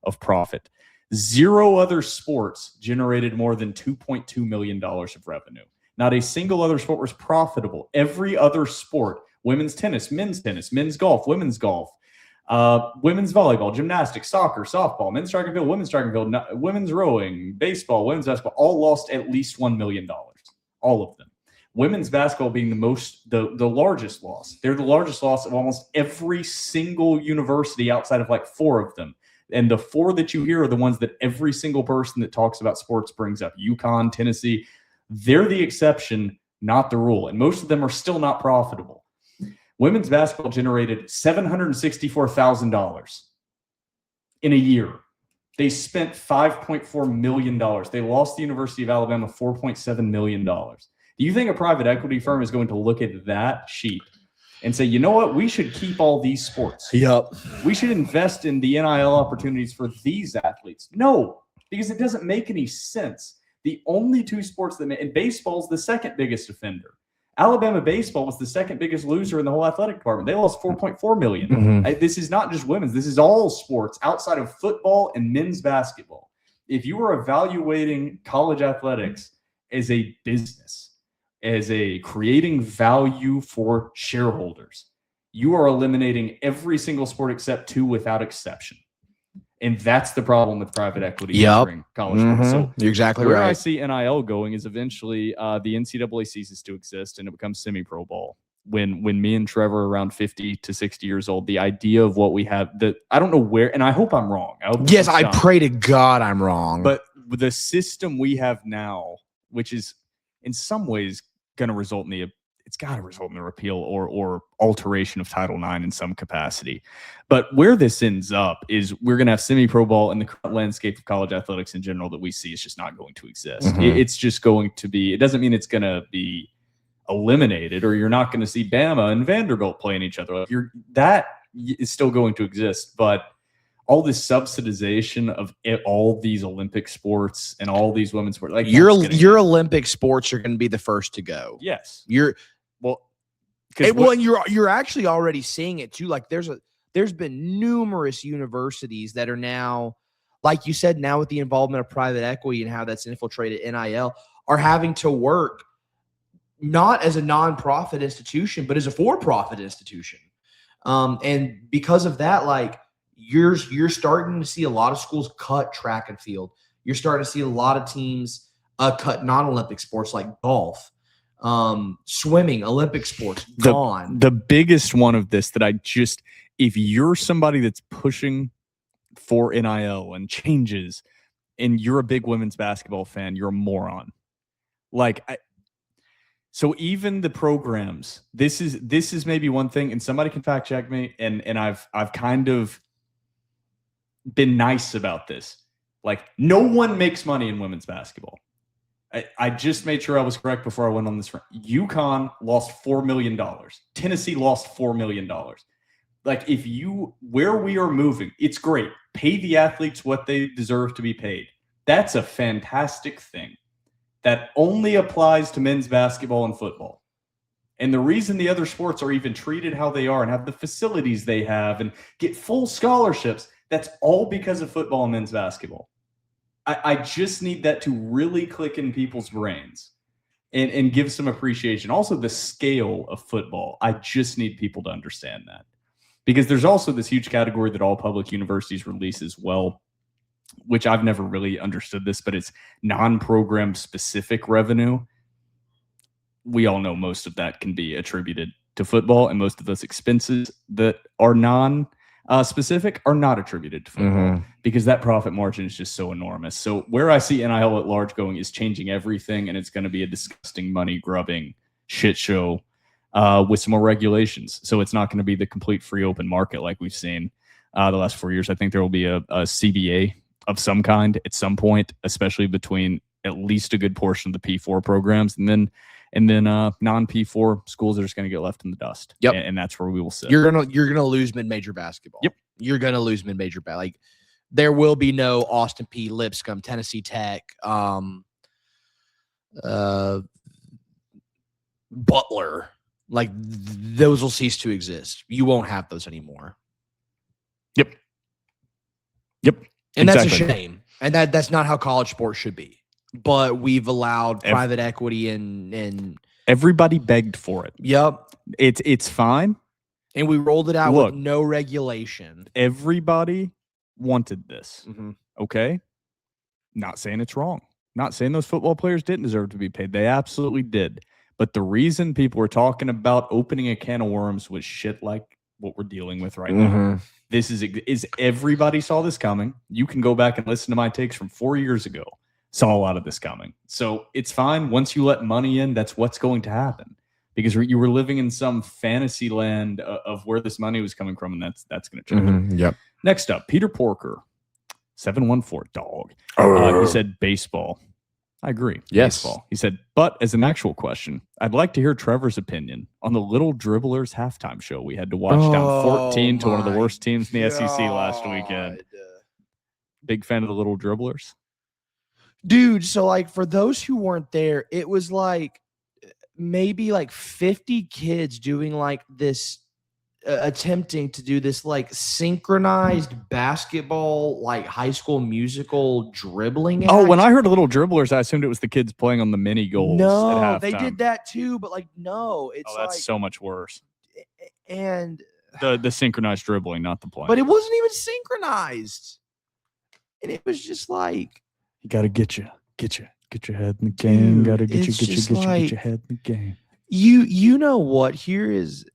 of profit. Zero other sports generated more than $2.2 million of revenue. Not a single other sport was profitable. Every other sport, women's tennis, men's golf, women's volleyball, gymnastics, soccer, softball, men's track and field, women's rowing, baseball, women's basketball, all lost at least $1 million. All of them. Women's basketball being the largest loss. They're the largest loss of almost every single university outside of like four of them. And the four that you hear are the ones that every single person that talks about sports brings up. UConn, Tennessee, they're the exception, not the rule. And most of them are still not profitable. Women's basketball generated $764,000 in a year. They spent $5.4 million. They lost the University of Alabama $4.7 million. Do you think a private equity firm is going to look at that sheet and say, you know what, we should keep all these sports? Yep. We should invest in the NIL opportunities for these athletes. No, because it doesn't make any sense. The only two sports that and baseball's the second biggest offender. Alabama baseball was the second biggest loser in the whole athletic department. They lost $4.4 million. Mm-hmm. This is not just women's. This is all sports outside of football and men's basketball. If you are evaluating college athletics as a business, as a creating value for shareholders, you are eliminating every single sport except two without exception. And that's the problem with private equity entering college sports. So you're exactly where right. I see NIL going is eventually the NCAA ceases to exist and it becomes semi-pro ball. When me and Trevor are around 50 to 60 years old, the idea of what we have, I don't know where, and I hope I'm wrong. Yes, I pray to God I'm wrong. But the system we have now, which is in some ways going to result in it's got to result in a repeal or alteration of Title IX in some capacity. But where this ends up is we're going to have semi-pro ball, and the current landscape of college athletics in general that we see is just not going to exist. Mm-hmm. It's just going to be, it doesn't mean it's going to be eliminated, or you're not going to see Bama and Vanderbilt playing each other. Like that is still going to exist, but all this subsidization of all these Olympic sports and all these women's sports, like your Olympic sports are going to be the first to go. Yes. And you're actually already seeing it too. Like there's been numerous universities that are now, like you said, now with the involvement of private equity and how that's infiltrated NIL, are having to work not as a nonprofit institution, but as a for-profit institution. And because of that, like you're starting to see a lot of schools cut track and field. You're starting to see a lot of teams cut non-Olympic sports like golf. Swimming, Olympic sports, gone. The biggest one of this that if you're somebody that's pushing for NIL and changes and you're a big women's basketball fan, you're a moron. So even the programs, this is maybe one thing, and somebody can fact check me, and I've kind of been nice about this. Like, no one makes money in women's basketball. I just made sure I was correct before I went on this run. UConn lost $4 million. Tennessee lost $4 million. Like, where we are moving, it's great. Pay the athletes what they deserve to be paid. That's a fantastic thing. that only applies to men's basketball and football. And the reason the other sports are even treated how they are and have the facilities they have and get full scholarships, that's all because of football and men's basketball. I just need that to really click in people's brains and give some appreciation. Also, the scale of football. I just need people to understand that. Because there's also this huge category that all public universities release as well, which I've never really understood this, but it's non-program specific revenue. We all know most of that can be attributed to football, and most of those expenses that are non-specific are not attributed to football because that profit margin is just so enormous. So where I see NIL at large going is changing everything, and it's going to be a disgusting money-grubbing shit show with some more regulations. So it's not going to be the complete free open market like we've seen the last 4 years. I think there will be a CBA of some kind at some point, especially between at least a good portion of the P4 programs, and then non-P4 schools are just going to get left in the dust. Yep. And that's where we will sit. You're gonna lose mid-major basketball. Yep. You're gonna lose mid-major like there will be no Austin P, Lipscomb, Tennessee Tech, Butler. Like those will cease to exist. You won't have those anymore. Yep. And that's Exactly. a shame. And that's not how college sports should be. But we've allowed private equity and Everybody begged for it. yep. It's fine. And we rolled it out Look. with no regulation. Everybody wanted this. Mm-hmm. Okay. Not saying it's wrong. Not saying those football players didn't deserve to be paid. They absolutely did. But the reason people were talking about opening a can of worms was shit like what we're dealing with right now. This is everybody saw this coming. You can go back and listen to my takes from 4 years ago. Saw a lot of this coming. So it's fine. Once you let money in, that's what's going to happen. Because you were living in some fantasy land of where this money was coming from, and that's going to change. Yep. Next up, Peter Porker, 714 dog. He said baseball. I agree. Yes. Baseball. He said, but as an actual question, I'd like to hear Trevor's opinion on the Little Dribblers halftime show we had to watch down 14 to one of the worst teams in the SEC last weekend. Big fan of the Little Dribblers. Dude, so like for those who weren't there, it was like maybe like 50 kids doing like this attempting to do this like synchronized basketball, like high school musical dribbling. Oh, when act. I heard Little Dribblers, I assumed it was the kids playing on the mini goals. No, at they halftime. did that too, but like no, it's Oh, that's like so much worse. and The synchronized dribbling, not the play. but it wasn't even synchronized. And it was just like You got to get your head in the game. Dude, Got to get it's your just like- head in the game. you know what? Here is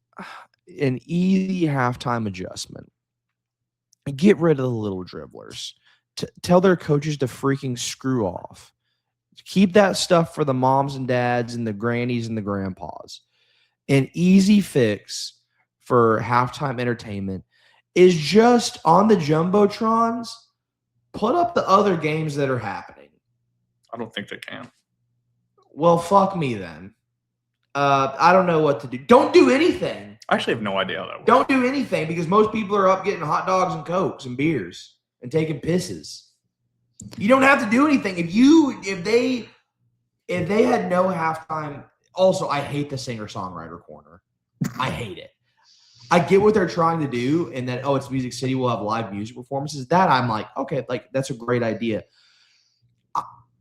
an easy halftime adjustment. Get rid of the Little Dribblers. Tell their coaches to freaking screw off. Keep that stuff for the moms and dads and the grannies and the grandpas. An easy fix for halftime entertainment is just on the Jumbotrons, put up the other games that are happening. I don't think they can. Well, fuck me then. I don't know what to do. Don't do anything. I actually have no idea how that works. Don't do anything because most people are up getting hot dogs and Cokes and beers and taking pisses. You don't have to do anything. If they had no halftime. Also, I hate the singer-songwriter corner. I hate it. I get what they're trying to do, and that it's Music City, we'll have live music performances. That I'm like, okay, like that's a great idea.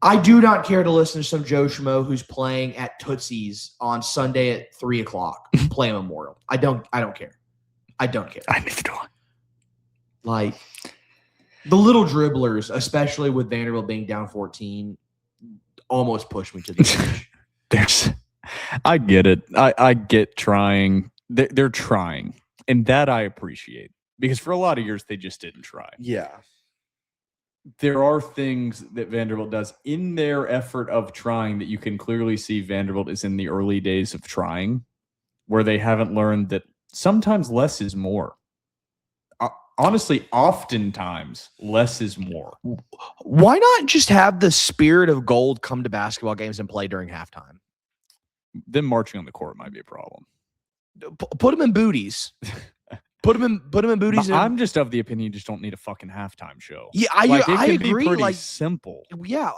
I do not care to listen to some Joe Schmo who's playing at Tootsie's on Sunday at 3:00 play Memorial. I don't care. I don't care. I need to do it. Like the Little Dribblers, especially with Vanderbilt being down 14, almost pushed me to the edge. I get it. I get trying. They're trying, and that I appreciate because for a lot of years they just didn't try. Yeah. There are things that Vanderbilt does in their effort of trying that you can clearly see Vanderbilt is in the early days of trying, where they haven't learned that sometimes less is more. Honestly, oftentimes less is more. Why not just have the spirit of gold come to basketball games and play during halftime? Them marching on the court might be a problem. Put them in booties. Put them in booties. But I'm just of the opinion you just don't need a fucking halftime show. Yeah, Like, it I can agree. be pretty Like, simple. yeah,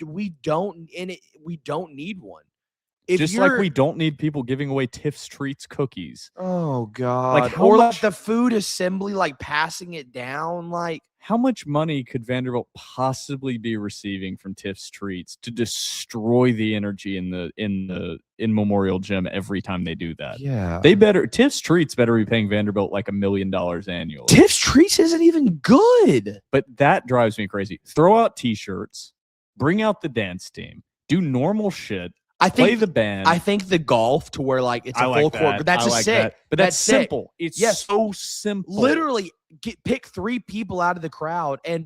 we don't need one. If Just like we don't need people giving away Tiff's Treats cookies. Oh God! how Or like much- the food assembly, like passing it down. Like, How much money could Vanderbilt possibly be receiving from Tiff's Treats to destroy the energy in Memorial Gym every time they do that? yeah, Tiff's Treats better be paying Vanderbilt like $1 million annually. Tiff's Treats isn't even good. But that drives me crazy. Throw out T-shirts, bring out the dance team, do normal shit. I Play think the band. I think the golf to where like it's a I like full that. court. That's I a like sick. that. But that's sick. simple. It's Yes. so simple. Literally, pick 3 people out of the crowd, and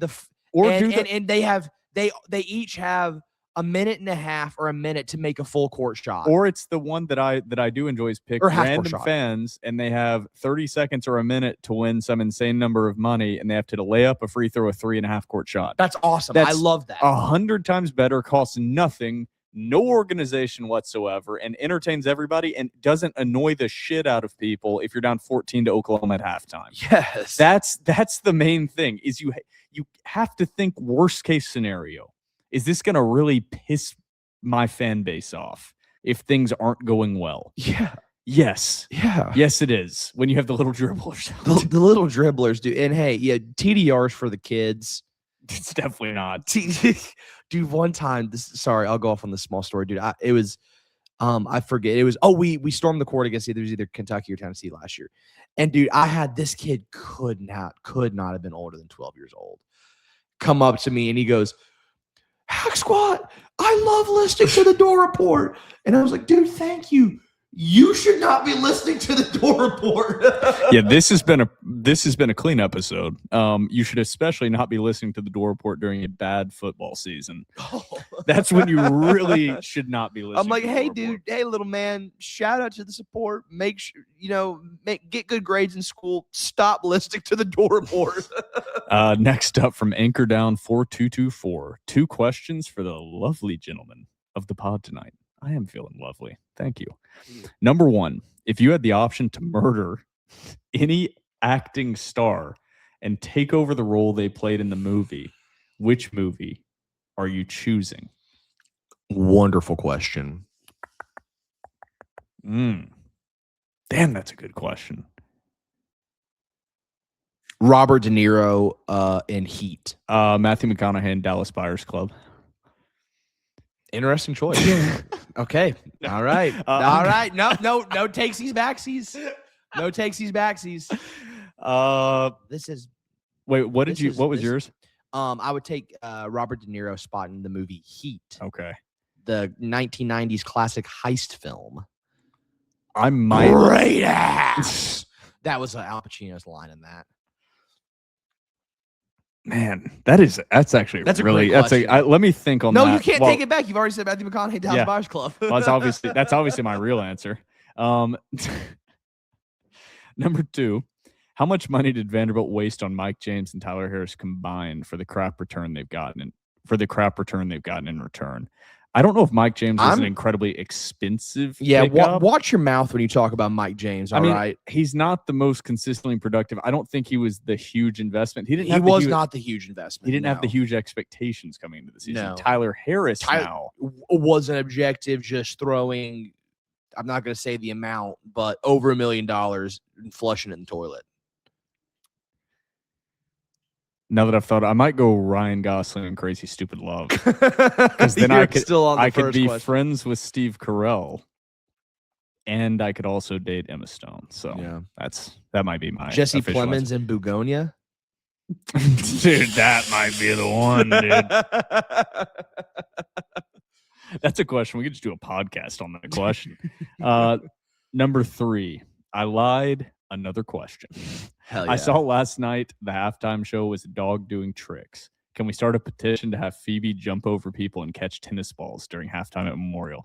they each have a minute and a half or a minute to make a full court shot. Or it's the one that I do enjoy is pick Or half-court random shot. fans, and they have 30 seconds or a minute to win some insane number of money, and they have to lay up a free throw, a 3.5 court shot. That's awesome. That's I love that. 100 times better, costs nothing, no organization whatsoever, and entertains everybody and doesn't annoy the shit out of people if you're down 14 to Oklahoma at halftime. Yes. That's the main thing is you have to think worst case scenario. Is this going to really piss my fan base off if things aren't going well? Yeah. Yes. Yeah. Yes, it is. When you have the little dribblers. The little dribblers do. And hey, yeah, TDRs for the kids. It's definitely not. Dude, one time, sorry, I'll go off on this small story, dude. I forget. It was, we stormed the court against either Kentucky or Tennessee last year. And dude, I had this kid could not have been older than 12 years old come up to me and he goes, Hack Squad, I love listening to the Dore Report. And I was like, dude, thank you. You should not be listening to the Dore Report. Yeah, this has been a clean episode. You should especially not be listening to the Dore Report during a bad football season. That's when you really should not be listening. I'm like, to the hey, Dore dude, Report. hey, little man, shout out to the support. Make sure, get good grades in school. Stop listening to the Dore Report. Next up from Anchor Down 4224, 2 questions for the lovely gentleman of the pod tonight. I am feeling lovely. Thank you. Number 1, if you had the option to murder any acting star and take over the role they played in the movie, which movie are you choosing? Wonderful question. Damn, that's a good question. Robert De Niro in Heat. Matthew McConaughey in Dallas Buyers Club. Interesting choice. Okay. All right. All right. No takesies backsies. No takesies backsies. This is Wait, what was yours? I would take Robert De Niro spot in the movie Heat, Okay. the 1990s classic heist film. I might. Great ass. That was Al Pacino's line in that. Man, that's actually That's a really great question. let me think on No, that. you can't Well, take it back. You've already said Matthew McConaughey, Dallas Yeah. Buyers Club. well, that's obviously my real answer. Number 2, how much money did Vanderbilt waste on Mike James and Tyler Harris combined for the crap return they've gotten in return? I don't know if Mike James was an incredibly expensive pickup. Watch your mouth when you talk about Mike James. All right, he's not the most consistently productive. I don't think he was the huge investment. He was not the huge investment. He didn't have the no. huge expectations coming into the season. No. Tyler Harris now. Was an objective just throwing, I'm not going to say the amount, but over $1 million and flushing it in the toilet. Now that I've thought, I might go Ryan Gosling and Crazy Stupid Love. Because then I could be friends with Steve Carell, and I could also date Emma Stone. So Yeah. that might be my Jesse official Plemons and Bugonia. answer. Dude, that might be the one, dude. That's a question. We could just do a podcast on that question. Number 3, I lied. Another question. Hell yeah. I saw last night the halftime show was a dog doing tricks. Can we start a petition to have Phoebe jump over people and catch tennis balls during halftime at Memorial?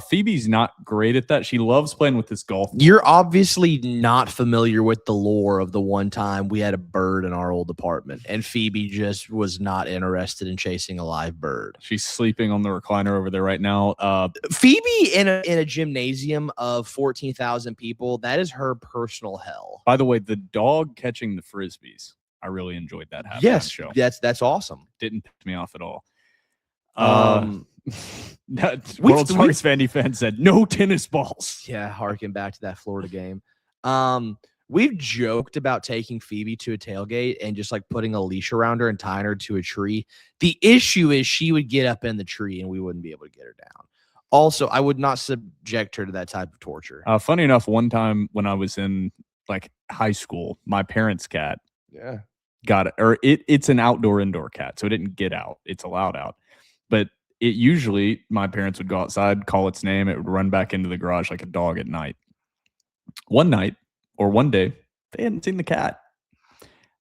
Phoebe's not great at that. She loves playing with this golf ball. You're obviously not familiar with the lore of the one time we had a bird in our old apartment, and Phoebe just was not interested in chasing a live bird. She's sleeping on the recliner over there right now. Phoebe in a gymnasium of 14,000 people, that is her personal hell. By the way, the dog catching the Frisbees, I really enjoyed that halftime Yes, show. that's awesome. Didn't piss me off at all. World Smartest Vandy fan said, no tennis balls. Yeah, harken back to that Florida game. We've joked about taking Phoebe to a tailgate and just like putting a leash around her and tying her to a tree. The issue is she would get up in the tree and we wouldn't be able to get her down. Also, I would not subject her to that type of torture. Funny enough, one time when I was in like high school, my parents' cat got it, or it's an indoor cat, so it didn't get out. It's allowed out, but it usually my parents would go outside, call its name, it would run back into the garage like a dog at night. One night or one day, they hadn't seen the cat.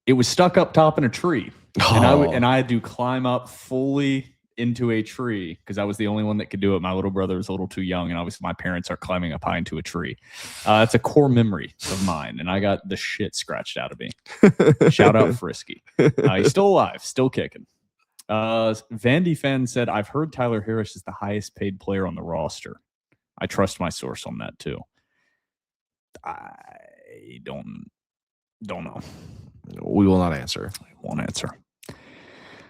It was stuck up top in a tree, and I had to climb up fully into a tree because I was the only one that could do it. My little brother was a little too young, and obviously my parents are climbing up high into a tree. That's a core memory of mine, and I got the shit scratched out of me. Shout out Frisky. He's still alive, still kicking. Vandy fan said, I've heard Tyler Harris is the highest paid player on the roster. I trust my source on that too. I don't know. We will not answer. Won't answer.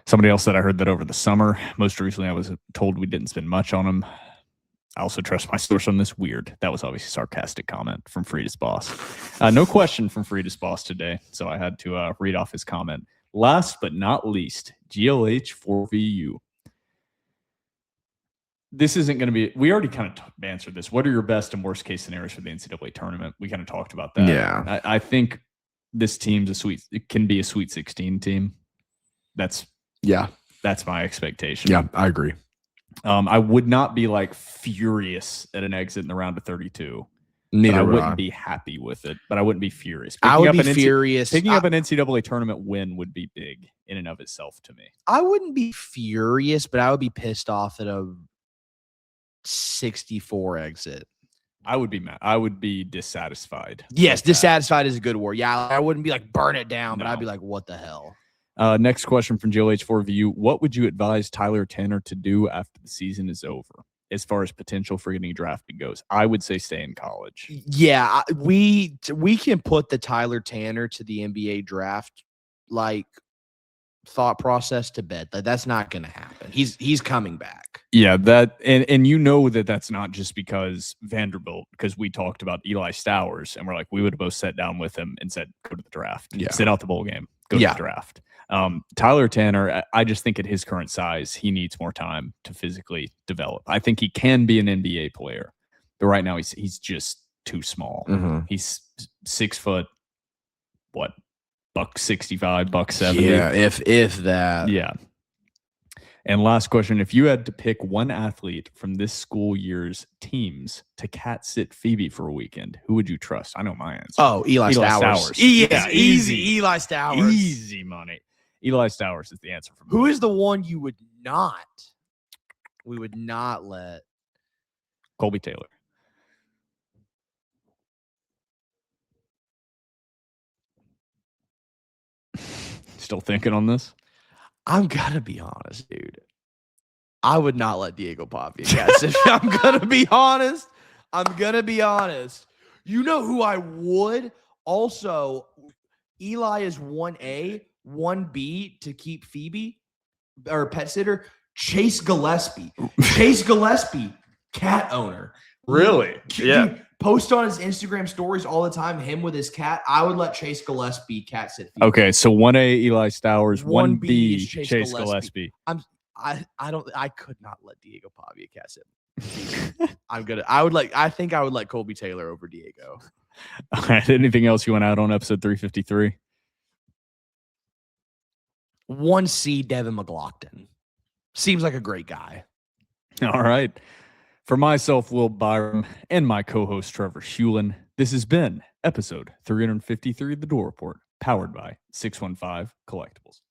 Somebody else said I heard that over the summer. Most recently, I was told we didn't spend much on him. I also trust my source on this. Weird. That was obviously a sarcastic comment from Frida's boss. No question from Frida's boss today, so I had to read off his comment. Last but not least, GLH 4VU. This isn't going to be, we already kind of answered this. What are your best and worst case scenarios for the NCAA tournament? We kind of talked about that. Yeah. I think this team's it can be a Sweet 16 team. That's my expectation. Yeah, I agree. I would not be like furious at an exit in the round of 32. Neither I would wouldn't be happy with it, but I wouldn't be furious. I would be furious. Picking up an NCAA tournament win would be big in and of itself to me. I wouldn't be furious, but I would be pissed off at a 64 exit. I would be mad. I would be dissatisfied. Yes, dissatisfied is a good word. Yeah, I wouldn't be like burn it down, but No. I'd be like, what the hell? Next question from GLH4VU. What would you advise Tyler Tanner to do after the season is over as far as potential for getting drafted goes? I would say stay in college. Yeah, we can put the Tyler Tanner to the NBA draft like thought process to bed. That's not going to happen. He's coming back. Yeah, that and you know that's not just because Vanderbilt, because we talked about Eli Stowers and we're like, we would have both sat down with him and said, go to the draft. Yeah. Sit out the bowl game. Go to the draft. Tyler Tanner, I just think at his current size, he needs more time to physically develop. I think he can be an NBA player, but right now he's just too small. Mm-hmm. He's 6 foot, what, $165, $170. Yeah, if that. Yeah. And last question, if you had to pick one athlete from this school year's teams to cat sit Phoebe for a weekend, who would you trust? I know my answer. Oh, Eli Stowers. Yeah, easy. Eli Stowers. Easy money. Eli Stowers is the answer for me. Who is the one we would not let? Colby Taylor. Still thinking on this? I'm gonna be honest, dude. I would not let Diego Pavia cat sit. I'm gonna be honest. You know who I would? Also, Eli is 1A, 1B to keep Phoebe or pet sitter. Chase Gillespie. Chase Gillespie, cat owner. Really? Dude, post on his Instagram stories all the time, him with his cat. I would let Chase Gillespie cat sit Phoebe. Okay, so 1A Eli Stowers, 1B 1B is Chase Gillespie. I could not let Diego Pavia cat sit. I think I would let Colby Taylor over Diego. All right. Anything else you want out on episode 353? 1C Devin McLaughlin. Seems like a great guy. All right. For myself, Will Byrum, and my co-host Trevor Hulan, this has been episode 353 of the Dore Report, powered by 615 Collectibles.